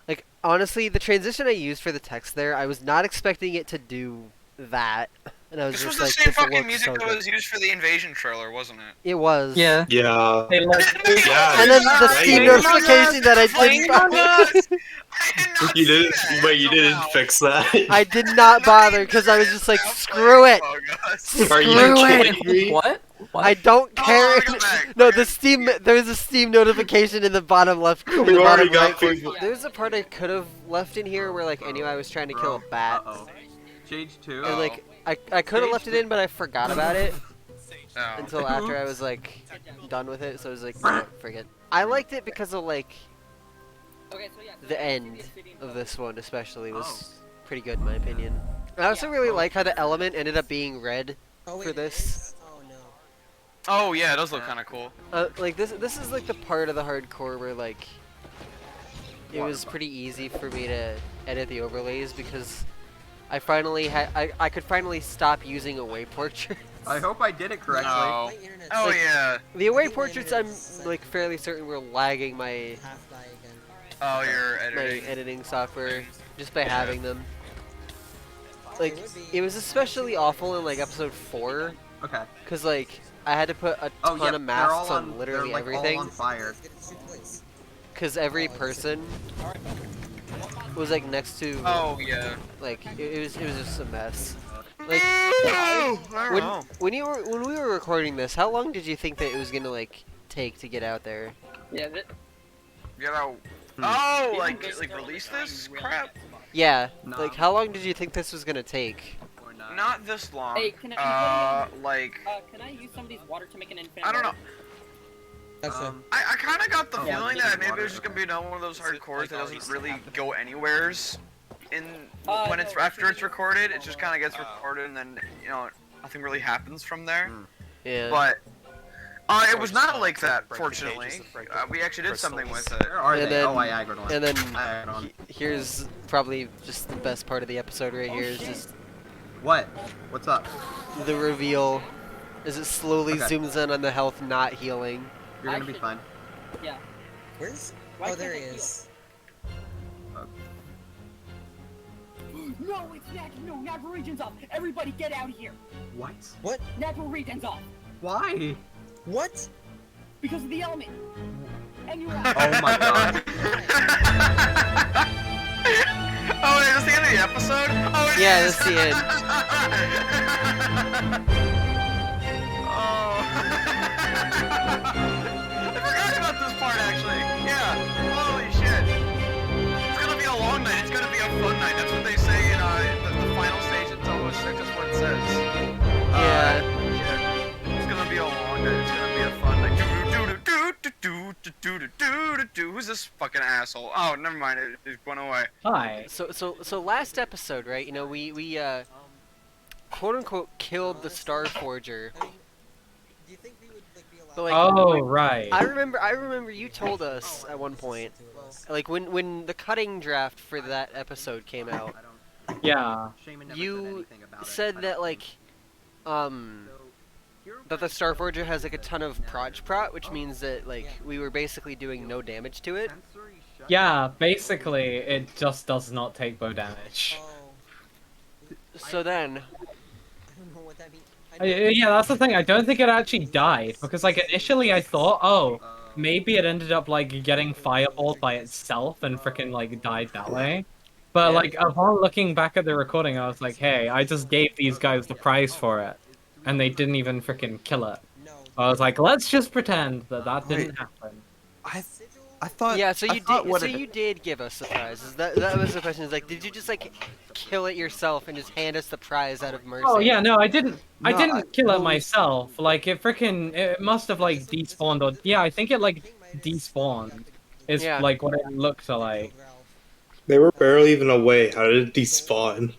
A: Like, honestly, the transition I used for the text there, I was not expecting it to do that. And I was
C: This was
A: just
C: the
A: like,
C: same
A: this
C: fucking
A: looks
C: music
A: so
C: that
A: good.
C: was used for the invasion trailer, wasn't it?
A: It was.
J: Yeah.
L: Yeah.
E: They like.
L: Yeah.
A: And then the
L: Right.
A: Steam
L: Yeah.
A: notification that I
C: Playing
A: didn't
C: Among
A: bother.
C: Us! I did not
L: You
C: see
L: didn't.
C: that
L: Wait, you
C: until
L: didn't
C: now.
L: fix that.
A: I did not bother because I was just like, screw it.
L: Are you
A: Screw it.
L: kidding me?
J: What? What?
A: I don't
C: Oh,
A: care.
C: look at that.
A: No, the Steam. There's a Steam notification in the bottom left. In
L: We
A: the
L: already
A: bottom
L: got
A: right corner.
L: people.
A: There's a part I could have left in here where like anyway I was trying to kill a bat,
G: Uh-oh. Change 2.
A: and like I could have left it in, but I forgot about it
C: No.
A: until after I was like done with it. So I was like, no, forget. I liked it because of like the end of this one especially was pretty good in my opinion. I also really like how the element ended up being red for this.
C: Oh yeah, it does look kind of cool.
A: Like this is like the part of the hardcore where like it was pretty easy for me to edit the overlays because I finally I could finally stop using away portraits.
G: I hope I did it correctly.
C: No. Oh
A: Like,
C: yeah.
A: The away portraits I'm like fairly certain were lagging my
C: Oh, your
A: my
C: editing.
A: editing software just by having them. Like it was especially awful in like episode 4
G: Okay.
A: because like I had to put a
G: Oh
A: ton
G: yeah,
A: of masks
G: they're all
A: on literally
G: they're, like,
A: everything.
G: all on fire.
A: Because every person was like next to
C: Oh yeah.
A: like it was just a mess. Like when we were recording this, how long did you think that it was gonna like take to get out there?
J: Yeah.
C: You know. Oh, like release this crap?
A: Yeah,
G: No.
A: like how long did you think this was gonna take?
C: Not this long.
J: Hey, can I use somebody's water to make an infinite?
C: I don't know. I kind of got the
G: Yeah,
C: feeling
G: just
C: that maybe
G: water.
C: it's just gonna be another one of those hardcores that doesn't really go anywheres in when it's after it's recorded. It just kind of gets recorded and then nothing really happens from there.
A: Yeah.
C: But it was not like that. Fortunately, we actually did something with it.
G: Where are
A: And
G: they?
A: then-
G: Oh, I aggroed one.
A: And then
G: I aggroed one.
A: here's probably just the best part of the episode right here is just
G: What? What's up?
A: the reveal as it slowly
G: Okay.
A: zooms in on the health not healing.
G: You're gonna be fine.
J: Yeah.
M: Where's?
J: Why
M: Oh, there he
J: can't I
M: is.
K: No, it's natural regions off. Everybody get out of here.
G: What?
M: What?
K: Natural regions off.
G: Why?
M: What?
K: Because of the element. And you're
G: Oh my god.
C: Oh, is this the end of the episode? Oh, it
A: Yeah,
C: is.
A: that's the end.
C: Oh. I forgot about this part actually. Yeah. Holy shit. It's gonna be a long night. It's gonna be a fun night. That's what they say in the final stage in Toho 6. That's what it says.
A: Yeah.
C: It's gonna be a long night. It's gonna be a fun night. Who's this fucking asshole? Oh, never mind. It went away.
E: Hi.
A: So last episode, right? You know, we quote unquote killed the Star Forger.
M: Do you think we would like be allowed?
A: But, like,
E: Oh, right.
A: I remember you told us at one point, like when the cutting draft for that episode came out,
E: Yeah.
A: you said that like that the Star Forger has like a ton of proj prot, which means that like we were basically doing no damage to it.
E: Yeah, basically, it just does not take bow damage.
M: Oh,
A: So then,
M: I don't know what that means.
E: Yeah, that's the thing. I don't think it actually died because, like, initially I thought, oh, maybe it ended up like getting fireballed by itself and freaking like died that way. But
A: Yeah.
E: like upon looking back at the recording, I was like, hey, I just gave these guys the prize for it, and they didn't even freaking kill it.
M: No.
E: I was like, let's just pretend that that didn't happen.
F: I thought.
A: yeah. So
F: I
A: you
F: thought
A: did.
F: what
A: So
F: it-
A: you did give us the prizes. That was the question. Is like, did you just like kill it yourself and just hand us the prize out of mercy?
E: Oh yeah, no, I didn't. I
F: No,
E: didn't kill it
F: well,
E: myself. Like it must have like despawned or yeah, I think it like despawned. Is
A: Yeah.
E: like what it looked like.
L: They were barely even away. How did it despawn?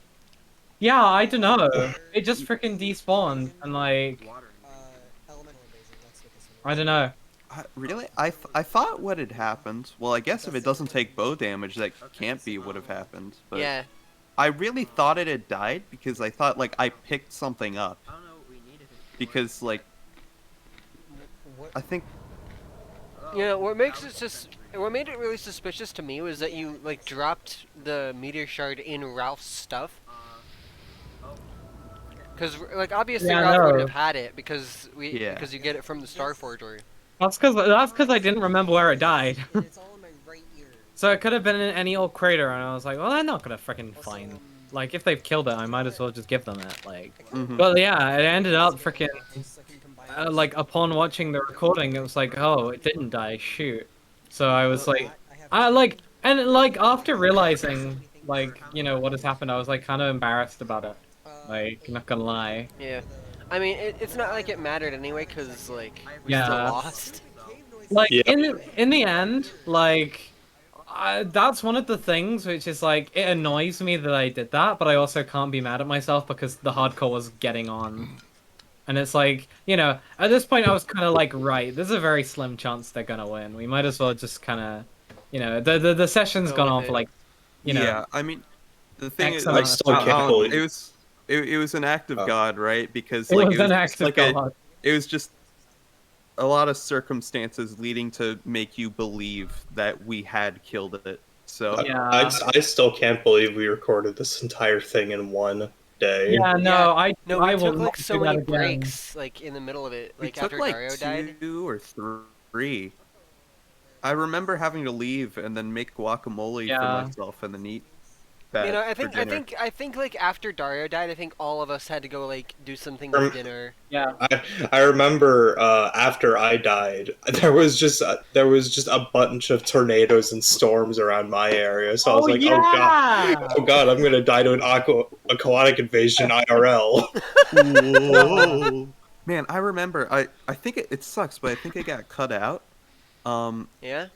E: Yeah, I don't know. It just freaking despawned and like
M: Elemencore basing. That's what this one is.
E: I don't know.
F: Really? I thought what had happened. Well, I guess if it doesn't take bow damage, that can't be what have happened. But
A: Yeah.
F: I really thought it had died because I thought like I picked something up. Because like I think
A: You know what makes it what made it really suspicious to me was that you like dropped the meteor shard in Ralph's stuff. Because like obviously
E: Yeah,
A: Ralph
E: no.
A: would have had it because
F: Yeah.
A: because you get it from the Star Forger.
E: That's because I didn't remember where it died.
M: It's all in my right ear.
E: So it could have been in any old crater, and I was like, well, I'm not gonna freaking find. Like if they've killed it, I might as well just give them it. Like,
F: mhm.
E: but yeah, it ended up freaking. Like upon watching the recording, it was like, oh, it didn't die. Shoot. So I was like, after realizing like what has happened, I was like kind of embarrassed about it. Like not gonna lie.
A: Yeah. I mean, it's not like it mattered anyway, because like we
E: Yeah.
A: still lost.
E: Like
L: Yeah.
E: in the end, like That's one of the things which is like it annoys me that I did that, but I also can't be mad at myself because the hardcore was getting on. And it's like, at this point I was kind of like, right, there's a very slim chance they're gonna win. We might as well just kind of, the session's
A: Go
E: gone
A: with
E: on for
A: it.
E: like,
D: Yeah, I mean, the thing
E: X
D: is,
L: I
E: amount of
L: still
E: time.
L: can't believe
D: it was an act of
L: Oh.
D: God, right? Because
E: It
D: like
E: was
D: it was
E: an
D: just
E: act of
D: like
E: God.
D: it was just a lot of circumstances leading to make you believe that we had killed it. So
E: Yeah.
L: I still can't believe we recorded this entire thing in one day.
E: Yeah, no,
A: Yeah.
E: I
A: No,
E: I
A: we
E: will
A: took
E: not
A: like so
E: do that
A: many
E: again.
A: breaks, like in the middle of it,
D: we
A: like
D: took
A: after
D: like
A: Dario died.
D: 2 or 3. I remember having to leave and then make guacamole for
E: Yeah.
D: myself and then eat
A: You
D: that
A: know, I
D: for
A: think, I
D: dinner.
A: think, I think, like after Dario died, I think all of us had to go like do something
L: Rem-
A: with dinner.
E: Yeah.
L: I remember after I died, there was just a bunch of tornadoes and storms around my area. So I was like,
E: yeah!
L: oh god, I'm gonna die to an aquatic invasion IRL.
D: Whoa. Man, I remember. I think it sucks, but I think it got cut out.
A: Yeah.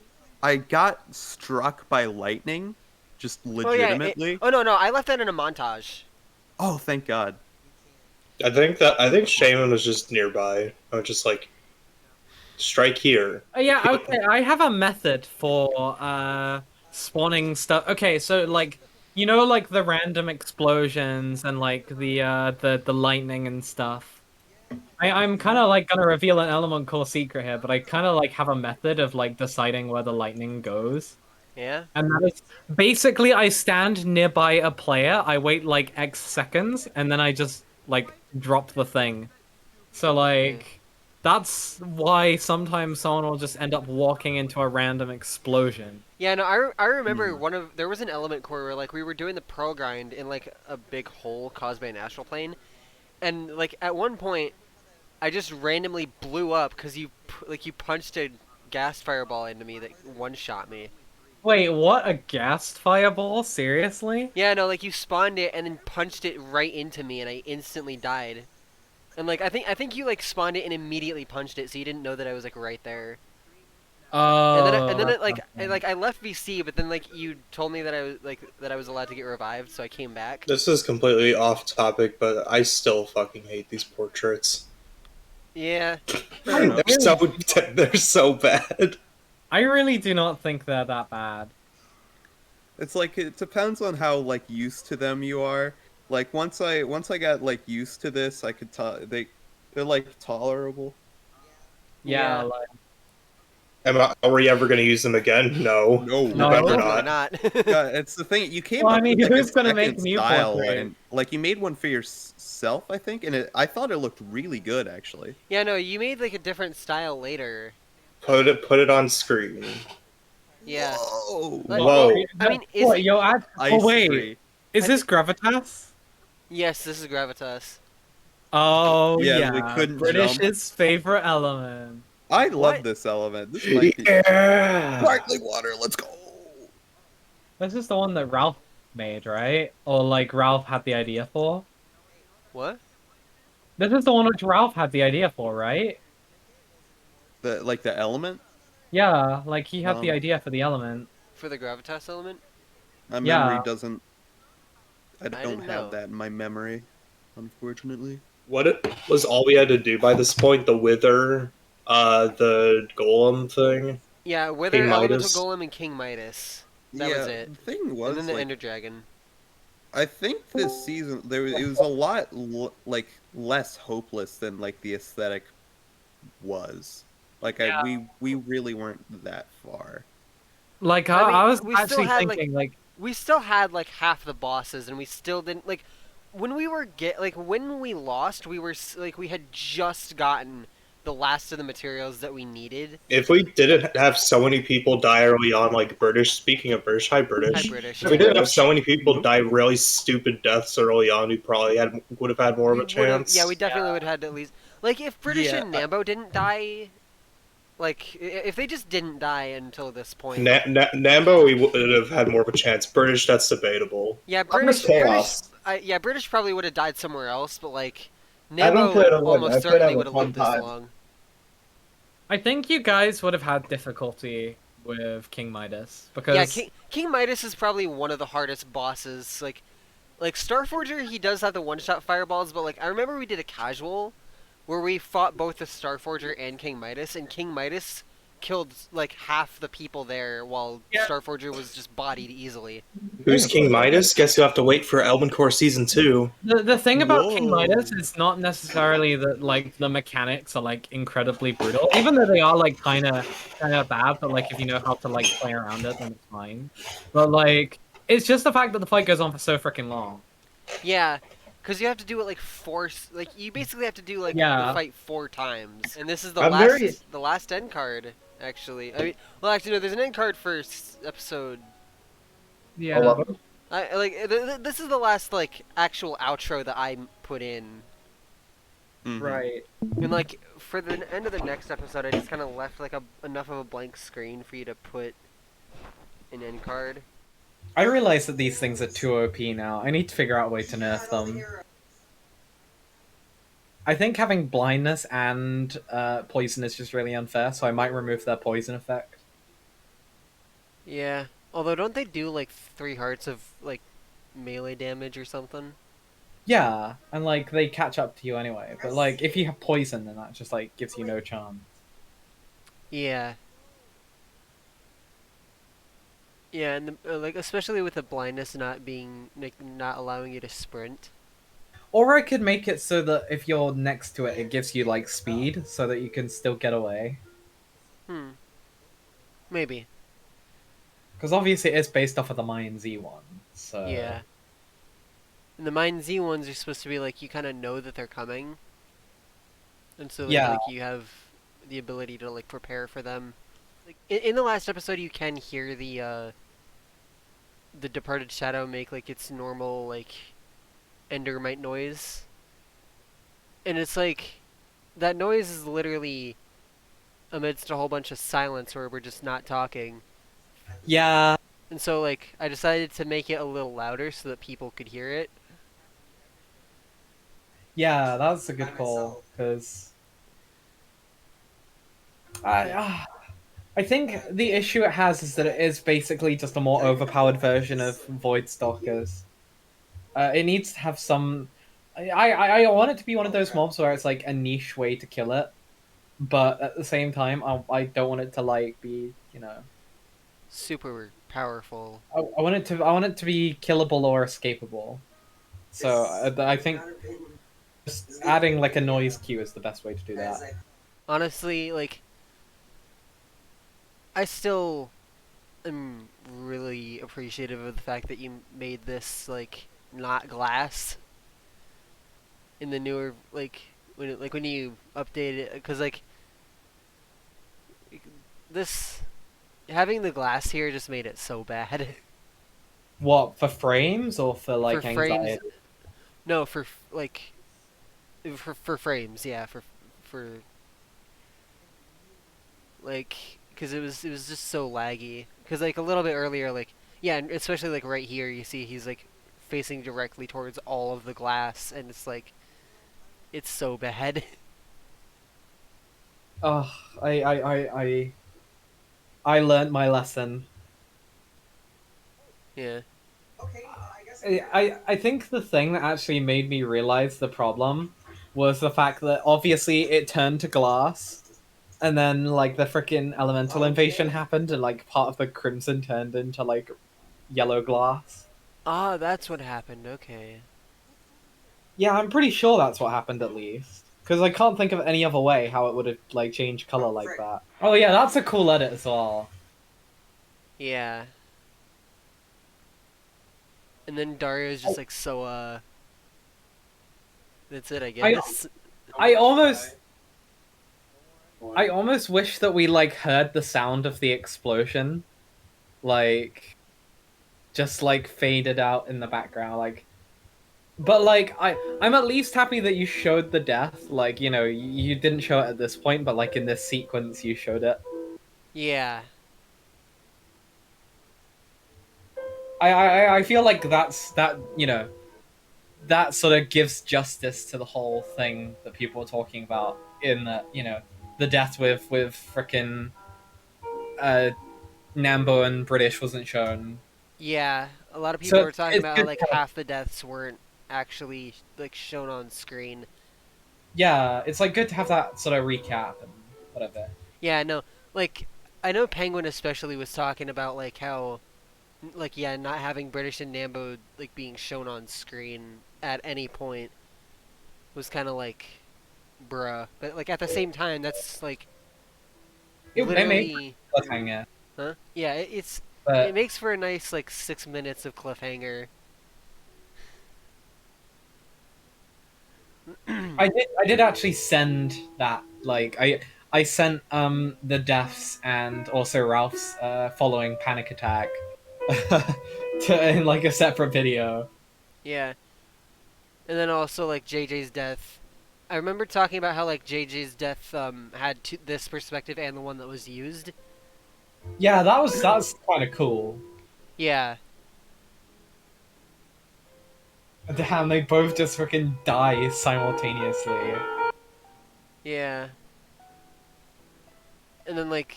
D: I got struck by lightning, just
A: Oh yeah.
D: legitimately.
A: Oh no, I left that in a montage.
D: Oh, thank God.
L: I think Shaman was just nearby. I was just like, strike here.
E: Yeah, okay, I have a method for spawning stuff. Okay, so like like the random explosions and like the lightning and stuff. I'm kind of like gonna reveal an Elementcore secret here, but I kind of like have a method of like deciding where the lightning goes.
A: Yeah.
E: And that is basically I stand nearby a player, I wait like X seconds, and then I just like drop the thing. So like that's why sometimes someone will just end up walking into a random explosion.
A: Yeah, no, I remember there was an element core where like we were doing the pearl grind in like a big hole caused by an astral plane, and like at one point, I just randomly blew up because you punched a gas fireball into me that one shot me.
E: Wait, what? A gas fireball? Seriously?
A: Yeah, no, like you spawned it and then punched it right into me, and I instantly died. And like I think you like spawned it and immediately punched it, so you didn't know that I was like right there.
E: Oh.
A: And then I left VC, but then like you told me that I was allowed to get revived, so I came back.
L: This is completely off topic, but I still fucking hate these portraits.
A: Yeah.
L: They're so bad.
E: I really do not think they're that bad.
D: It's like it depends on how like used to them you are. Like once I got like used to this, I could they're like tolerable.
E: Yeah,
A: Yeah.
E: like
L: Are we ever going to use them again? No.
D: No,
L: better
A: Probably
L: not.
A: not.
D: Yeah, it's the thing. You came
E: Well,
D: up
E: I mean,
D: with like,
E: who's
D: a
E: gonna make
D: second
E: new
D: style,
E: portrait?
D: and like you made one for yourself, I think, and I thought it looked really good actually.
A: Yeah, no, you made like a different style later.
L: Put it on screen.
A: Yeah.
D: Whoa!
A: Like,
L: Whoa.
A: I mean, is
E: what,
A: it?
E: yo,
D: Ice
E: wait,
D: tree.
E: is this Gravitas?
A: Yes, this is Gravitas.
E: Oh
D: Yeah,
E: yeah,
D: we couldn't
E: British's favorite element.
D: I love
A: What?
D: this element. This might be
L: Yeah.
D: sparkling water. Let's go.
E: This is the one that Ralph made, right? Or like Ralph had the idea for.
A: What?
E: This is the one which Ralph had the idea for, right?
D: The element.
E: Yeah, like he had the
D: Um,
E: idea for the element.
A: For the Gravitas element?
D: My
E: Yeah.
D: memory doesn't. I don't
A: didn't
D: have
A: know.
D: that in my memory, unfortunately.
L: What it was all we had to do by this point? The Wither, the Golem thing.
A: Yeah, Wither,
L: King
A: Elemental
L: Midas.
A: Golem, and King Midas. That
D: yeah,
A: was it.
D: the thing was
A: And then the
D: like,
A: Ender Dragon.
D: I think this season it was a lot like less hopeless than like the aesthetic was. Like
E: Yeah.
D: we really weren't that far.
E: Like
A: I mean,
E: I was
A: we still
E: actually
A: had,
E: thinking, like
A: We still had like half the bosses, and we still didn't like. When we lost, we were like we had just gotten the last of the materials that we needed.
L: If we didn't have so many people die early on, like British, speaking of British, hi British.
A: Hi, British.
L: If we didn't have so many people die really stupid deaths early on, we probably would have had more of a chance.
A: Yeah, we definitely would have had to at least like if British
D: Yeah,
A: and Nambo didn't die. Like, if they just didn't die until this point.
L: Nambo, we would have had more of a chance. British, that's debatable.
A: Yeah,
I: Almost chaos.
A: British probably would have died somewhere else, but like,
I: I don't play it
A: Nambo
I: alone. I
A: almost
I: played it
A: certainly
I: at
A: would have
I: one
A: lived this
I: time.
A: long.
E: I think you guys would have had difficulty with King Midas
A: Yeah,
E: because
A: King Midas is probably one of the hardest bosses. Like Starforger, he does have the one-shot fireballs, but like I remember we did a casual where we fought both the Starforger and King Midas, and King Midas killed like half the people there, while Starforger was just bodied easily.
L: Who's King Midas? Guess you have to wait for Elementcore Season 2.
E: the thing about King
A: Whoa.
E: Midas is not necessarily that like the mechanics are like incredibly brutal, even though they are like kind of bad. But like if you know how to like play around it, then it's fine. But like it's just the fact that the fight goes on for so freaking long.
A: Yeah, because you have to do it like like you basically have to do like the
E: Yeah.
A: fight 4 times, and this is the
I: I'm very-
A: the last end card actually. I mean, well, actually no, there's an end card for episode.
E: Yeah.
I: 11?
A: This is the last like actual outro that I put in.
E: Right.
A: And like for the end of the next episode, I just kind of left like enough of a blank screen for you to put an end card.
E: I realize that these things are too OP now. I need to figure out a way to nerf them. I think having blindness and poison is just really unfair, so I might remove their poison effect.
A: Yeah. Although don't they do like 3 hearts of like melee damage or something?
E: Yeah, and like they catch up to you anyway. But like if you have poison, then that just like gives you no chance.
A: Yeah. Yeah, and like especially with the blindness not being like not allowing you to sprint.
E: Or I could make it so that if you're next to it, it gives you like speed, so that you can still get away.
A: Maybe.
E: Because obviously it is based off of the Mayan Z one, so...
A: Yeah. And the Mind Z ones are supposed to be like you kind of know that they're coming, and so like you have the ability to like prepare for them. Like in the last episode, you can hear the departed shadow make like its normal like endermite noise, and it's like that noise is literally amidst a whole bunch of silence where we're just not talking.
E: Yeah.
A: And so like I decided to make it a little louder so that people could hear it.
E: Yeah, that's a good call, because... I think the issue it has is that it is basically just a more overpowered version of Void Stalkers. It needs to have some... I want it to be one of those mobs where it's like a niche way to kill it, but at the same time, I don't want it to like be, you know...
A: Super powerful.
E: I want it to be killable or escapable. So I think just adding like a noise cue is the best way to do that.
A: Honestly, like I still am really appreciative of the fact that you made this like not glass in the newer when you updated it, because like this having the glass here just made it so bad.
E: What, for frames or for like
A: For
E: anxiety?
A: frames, no, for like for frames, yeah, for like because it was just so laggy. Because like a little bit earlier, like yeah, and especially like right here, you see he's like facing directly towards all of the glass, and it's like it's so bad.
E: Oh, I learned my lesson.
A: Yeah.
E: I think the thing that actually made me realize the problem was the fact that obviously it turned to glass, and then like the freaking elemental invasion happened, and like part of the crimson turned into like yellow glass.
A: Ah, that's what happened. Okay.
E: Yeah, I'm pretty sure that's what happened at least. Because I can't think of any other way how it would have like changed color like that. Oh yeah, that's a cool edit as well.
A: Yeah. And then Dario's just like so that's it, I guess.
E: I almost wish that we like heard the sound of the explosion, like just like faded out in the background, like. But like I'm at least happy that you showed the death. Like, you know, you didn't show it at this point, but like in this sequence you showed it.
A: Yeah.
E: I feel like that, you know, that sort of gives justice to the whole thing that people are talking about in the, you know, the death with frickin' Nambo and British wasn't shown.
A: Yeah, a lot of people
E: So
A: were talking
E: it's
A: about how
E: good
A: like
E: to have-
A: half the deaths weren't actually like shown on screen.
E: Yeah, it's like good to have that sort of recap and whatever.
A: Yeah, no, like I know Penguin especially was talking about like how like yeah, not having British and Nambo like being shown on screen at any point was kind of like bruh. But like at the same time that's like
E: They made
A: literally
E: cliffhanger,
A: huh? Yeah, it
E: but
A: makes for a nice like 6 minutes of cliffhanger.
E: I did actually send that. Like I sent the deaths and also Ralph's following panic attack in like a separate video.
A: Yeah. And then also like JJ's death. I remember talking about how like JJ's death had this perspective and the one that was used.
E: Yeah, that's kind of cool.
A: Yeah.
E: Damn, they both just freaking die simultaneously.
A: Yeah. And then like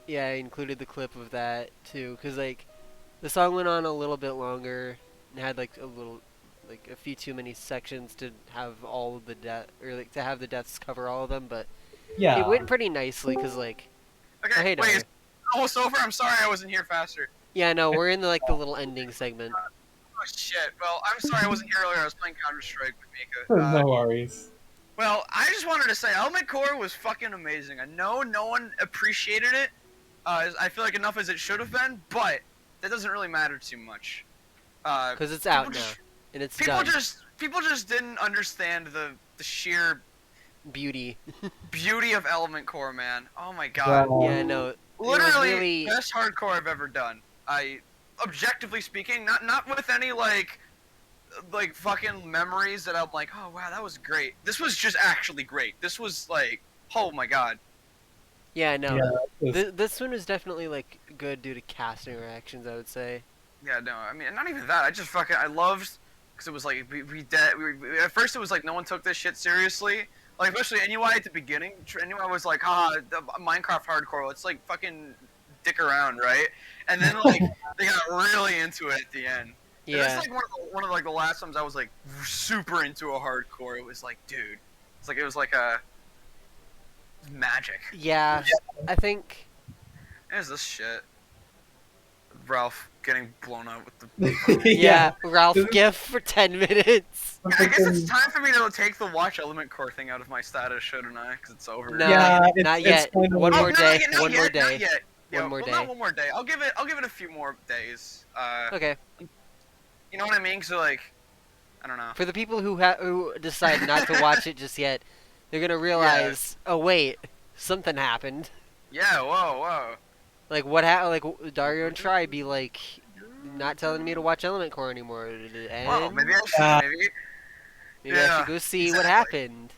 A: yeah, I included the clip of that too cuz like the song went on a little bit longer and had like a few too many sections to have all of the death or like to have the deaths cover all of them, but
E: Yeah.
A: it went pretty nicely cuz like
C: Okay,
A: hey,
C: wait,
A: Dyer.
C: it's almost over? I'm sorry I wasn't here faster.
A: Yeah, no, we're in the like the little ending segment.
C: Oh shit, well, I'm sorry I wasn't here earlier, I was playing Counter-Strike with Mika.
E: No worries.
C: Well, I just wanted to say, Elementcore was fucking amazing. I know no one appreciated it, I feel like enough as it should have been, but that doesn't really matter too much.
A: Cuz it's out now and it's
C: people
A: done.
C: people just didn't understand the sheer
A: Beauty.
C: beauty of Elementcore, man. Oh my god.
A: Yeah, no. It was
C: Literally
A: really
C: best hardcore I've ever done. Objectively speaking, not with any like fucking memories that I'm like, oh wow, that was great. This was just actually great. This was like, oh my god.
A: Yeah, no.
E: Yeah,
A: This one was definitely like good due to cast interactions, I would say.
C: Yeah, no, I mean, not even that. I just fucking I loved because it was like at first it was like no one took this shit seriously. Like especially NUI at the beginning. NUI was like, the Minecraft hardcore. Let's like fucking dick around, right? And then like they got really into it at the end. And
A: Yeah.
C: this is like one of like the last times I was like super into a hardcore. It was like, dude, it was like a magic.
A: Yeah, I think.
C: What is this shit? Ralph getting blown up with the.
A: Yeah, Ralph GIF for 10 minutes.
C: I guess it's time for me to take the watch Elementcore thing out of my status, shouldn't I? Because it's over.
A: No,
E: Yeah,
A: not yet.
E: it's kind of
A: One
E: weird.
A: more day.
C: Not
A: One more
C: yet,
A: day.
C: Not yet. Yeah,
A: One more
C: well,
A: day.
C: Not one more day. I'll give it a few more days.
A: Okay.
C: You know what I mean? So like, I don't know.
A: For the people who decide not to watch it just yet, they're gonna realize, oh wait, something happened.
C: Yeah. Whoa.
A: Like what happened? Like Dario and Try be like, not telling me to watch Elementcore anymore. And
C: Well, maybe I should.
A: maybe I should go see what happened.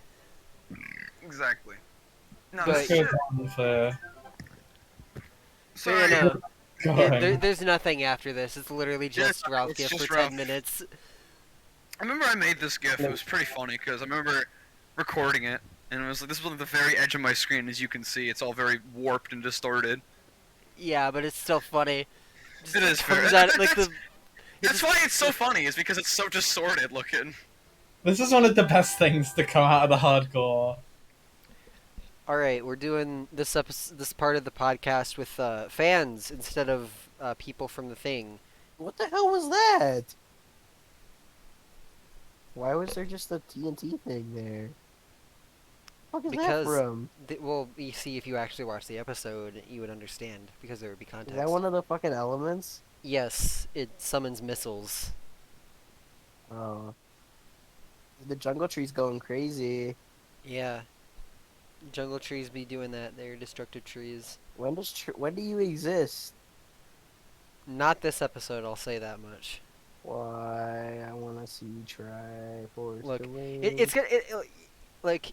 C: Exactly. No,
A: But-
C: shit.
E: For
A: So yeah, no.
E: going.
A: Yeah, there's nothing after this. It's literally just Ralph
C: it's
A: GIF
C: just
A: for
C: Ralph.
A: 10 minutes.
C: I remember I made this GIF. It was pretty funny because I remember recording it, and it was like this was at the very edge of my screen. As you can see, it's all very warped and distorted.
A: Yeah, but it's still funny. Just
C: It is
A: comes
C: fair.
A: out, like the.
C: That's why it's so funny. Is because it's so distorted looking.
E: This is one of the best things to come out of the hardcore.
A: All right, we're doing this part of the podcast with fans instead of people from the thing.
N: What the hell was that? Why was there just a TNT thing there? What is
A: Because
N: that from?
A: well, you see, if you actually watch the episode, you would understand because there would be
N: Is
A: context.
N: that one of the fucking elements?
A: Yes, it summons missiles.
N: Oh. The jungle tree's going crazy.
A: Yeah, jungle trees be doing that. They're destructive trees.
N: When do you exist?
A: Not this episode, I'll say that much.
N: Why? I want to see you try. Force
A: Look,
N: away.
A: it's gonna like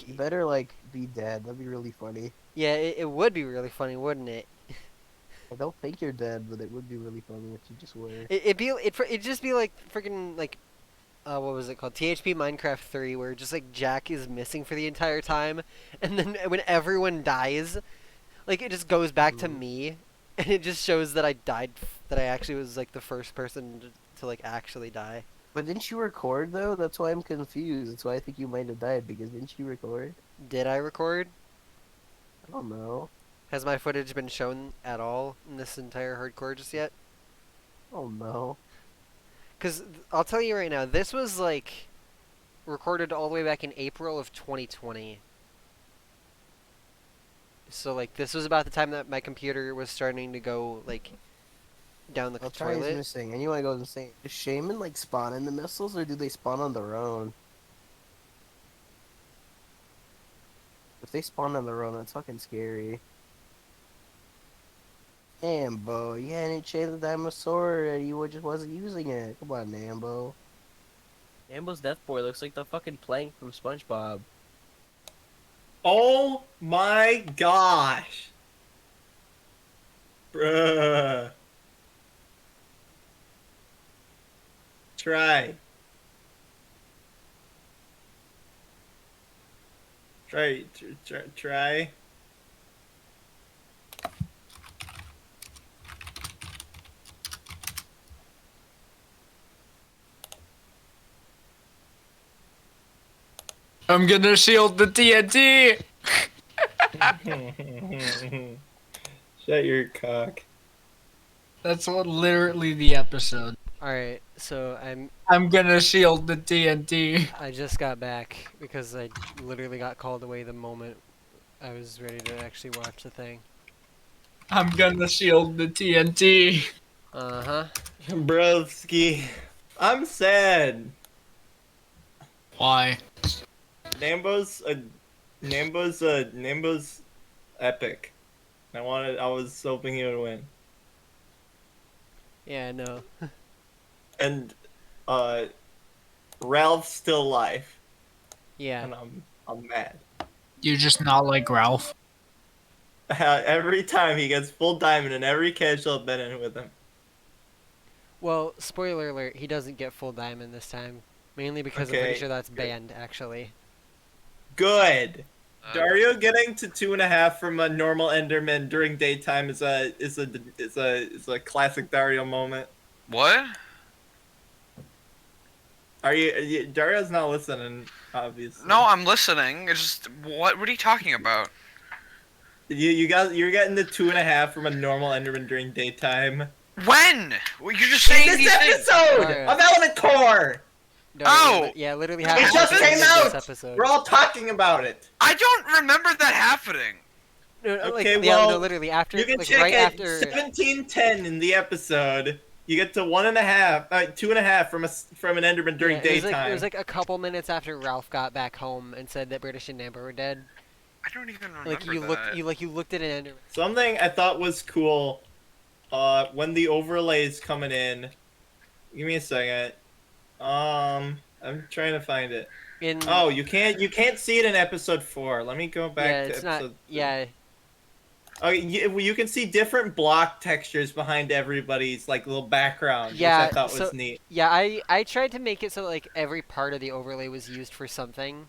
N: You better like be dead. That'd be really funny.
A: yeah, it would be really funny, wouldn't it?
N: I don't think you're dead, but it would be really funny if you just were.
A: It'd just be like freaking like what was it called? THP Minecraft 3, where just like Jack is missing for the entire time, and then when everyone dies, like it just goes back to me, and it just shows that I died. That I actually was like the first person to like actually die.
N: But didn't you record though? That's why I'm confused. That's why I think you might have died because didn't you record?
A: Did I record?
N: I don't know.
A: Has my footage been shown at all in this entire hardcore just yet?
N: Oh no.
A: Because I'll tell you right now, this was like recorded all the way back in April of 2020. So like this was about the time that my computer was starting to go like down the
N: I'll try is
A: toilet.
N: missing. Anyone goes insane. Does Shaman like spawn in the missiles or do they spawn on their own? If they spawn on their own, that's fucking scary. Nambo, you hadn't changed the diamond sword and you just wasn't using it. Come on, Nambo.
O: Ambo's Death Boy looks like the fucking plank from SpongeBob.
L: Oh my gosh. Bruh. Try. Try.
J: I'm gonna shield the TNT!
L: Shut your cock.
J: That's what literally the episode.
A: Alright, so
J: I'm gonna shield the TNT.
A: I just got back because I literally got called away the moment I was ready to actually watch the thing.
J: I'm gonna shield the TNT.
A: Uh-huh.
L: Broski. I'm sad.
J: Why?
L: Nambo's epic. I was hoping he would win.
A: Yeah, I know.
L: And Ralph's still alive.
A: Yeah.
L: And I'm mad.
J: You're just not like Ralph.
L: Every time he gets full diamond and every catch I've been in with him.
A: Well, spoiler alert, he doesn't get full diamond this time. Mainly because I'm pretty sure that's banned, actually.
L: Good. Dario getting to 2.5 from a normal Enderman during daytime is a classic Dario moment.
C: What?
L: Dario's not listening, obviously.
C: No, I'm listening. It's just what are you talking about?
L: You're getting the 2.5 from a normal Enderman during daytime.
C: When? Well, you're just saying
L: In
C: these
L: this
C: things.
L: episode of Elementcore.
C: Oh!
A: Yeah, literally
L: It
A: happened
L: just
A: at the
L: came
A: end of
L: out.
A: this episode.
L: We're all talking about it.
C: I don't remember that happening.
A: No,
L: Okay,
A: like, yeah,
L: well,
A: no, literally after,
L: you can
A: like
L: check
A: right
L: it.
A: after.
L: 17:10 in the episode. You get to 1.5, 2.5 from an Enderman during
A: Yeah,
L: daytime.
A: It was like a couple minutes after Ralph got back home and said that British and Amber were dead.
C: I don't even remember
A: Like you
C: that.
A: looked at an Enderman.
L: Something I thought was cool, when the overlay's coming in. Give me a second. I'm trying to find it. Oh, you can't see it in episode 4. Let me go back
A: Yeah,
L: to
A: it's
L: episode.
A: not. Yeah.
L: Oh, you can see different block textures behind everybody's like little background,
A: Yeah,
L: which I thought
A: so,
L: was neat.
A: Yeah, I tried to make it so like every part of the overlay was used for something.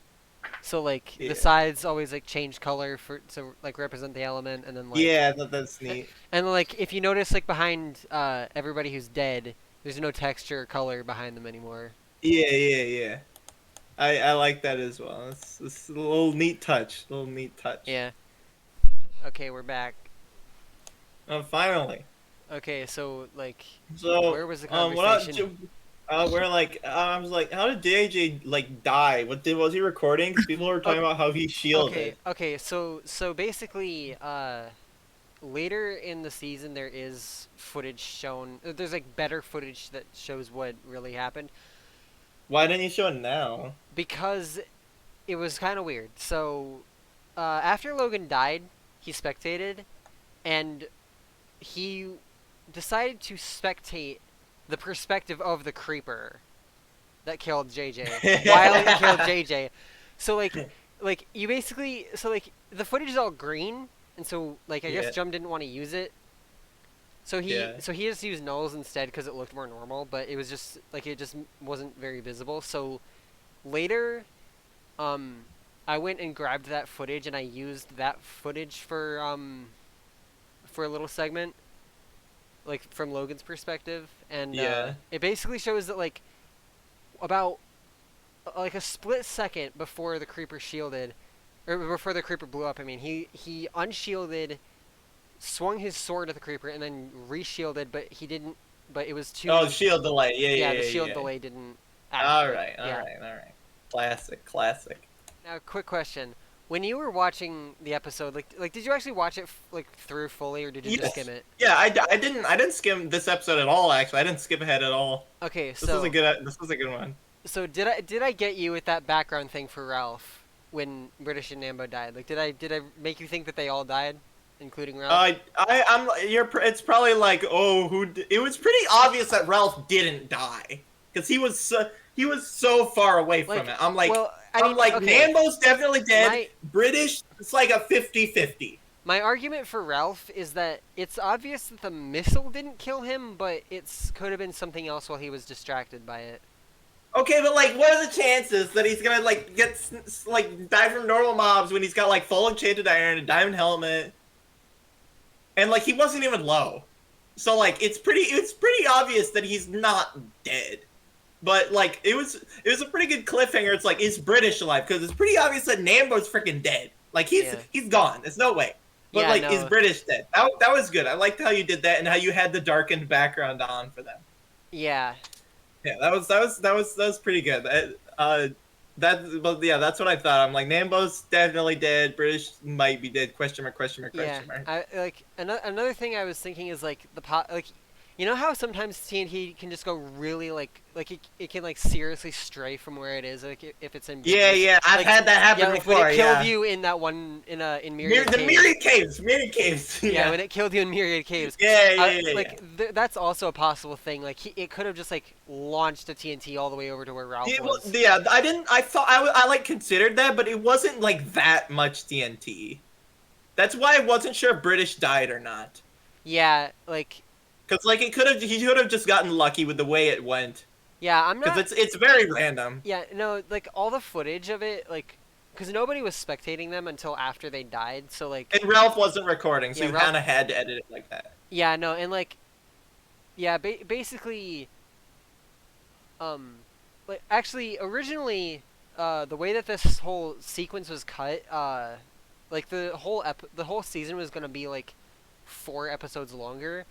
A: So like
L: Yeah.
A: the sides always like change color to like represent the element, and then like
L: Yeah, that's neat.
A: And like if you notice like behind everybody who's dead, there's no texture or color behind them anymore.
L: Yeah. I like that as well. It's a little neat touch.
A: Yeah. Okay, we're back.
L: Oh, finally.
A: Okay, so like,
L: So
A: where was the conversation?
L: we're like, I was like, how did JJ like die? Was he recording? Because people were talking about how he shielded.
A: Okay. So basically, later in the season there is footage shown. There's like better footage that shows what really happened.
L: Why didn't you show it now?
A: Because it was kind of weird. So after Logan died, he spectated, and he decided to spectate the perspective of the creeper that killed JJ while he killed JJ. So like you basically the footage is all green, and so like I guess Jum didn't want to use it. So he just used nulls instead because it looked more normal, but it was just like it just wasn't very visible. So later, I went and grabbed that footage and I used that footage for a little segment. like from Logan's perspective, and
L: Yeah.
A: it basically shows that like about like a split second before the creeper shielded, or before the creeper blew up. I mean, he unshielded, swung his sword at the creeper, and then reshielded, but he didn't. But it was too.
L: Oh, shield delay.
A: Yeah, the shield delay didn't.
L: All
A: activate.
L: right, all
A: Yeah.
L: right, all right. Classic.
A: Now, quick question: when you were watching the episode, like, did you actually watch it like through fully, or did you just
L: Yes.
A: skim it?
L: Yeah, I didn't skim this episode at all. Actually, I didn't skip ahead at all.
A: Okay,
L: This
A: so
L: was a good one.
A: So did I get you with that background thing for Ralph when British and Nambo died? Like, did I make you think that they all died, including Ralph?
L: It's probably like, oh, it was pretty obvious that Ralph didn't die because he was so far away from
A: Like,
L: it. I'm like,
A: well, I mean, okay.
L: Nambo's definitely dead. British, it's like a 50-50.
A: My argument for Ralph is that it's obvious that the missile didn't kill him, but could have been something else while he was distracted by it.
L: Okay, but like, what are the chances that he's gonna like die from normal mobs when he's got like full enchanted iron, a diamond helmet, and like he wasn't even low, so like it's pretty obvious that he's not dead. But like it was a pretty good cliffhanger. It's like, is British alive? Because it's pretty obvious that Nambo's freaking dead. Like he's gone. There's no way. But
A: Yeah,
L: like,
A: no.
L: is British dead? That was good. I liked how you did that and how you had the darkened background on for them.
A: Yeah.
L: Yeah, that was pretty good. But yeah, that's what I thought. I'm like, Nambo's definitely dead. British might be dead. Question mark.
A: Yeah. I like another thing I was thinking is like you know how sometimes TNT can just go really like it can like seriously stray from where it is, like if it's in
L: Yeah, I've had that happen
A: like
L: before.
A: when it killed you in that one in Myriad Caves.
L: Myriad Caves.
A: Yeah, when it killed you in Myriad Caves.
L: Yeah.
A: Like that's also a possible thing. Like it could have just like launched a TNT all the way over to where Ralph was.
L: Yeah, I like considered that, but it wasn't like that much TNT. That's why I wasn't sure if British died or not.
A: Yeah, like.
L: Cause like he could have just gotten lucky with the way it went.
A: Yeah, I'm not.
L: Cause it's very random.
A: Yeah, no, like all the footage of it, like, cause nobody was spectating them until after they died, so like.
L: And Ralph wasn't recording, so
A: Yeah,
L: you
A: Ralph-
L: kind of had to edit it like that.
A: Yeah, no, and like, yeah, basically, like actually originally, the way that this whole sequence was cut, like the whole season was gonna be like 4 episodes longer.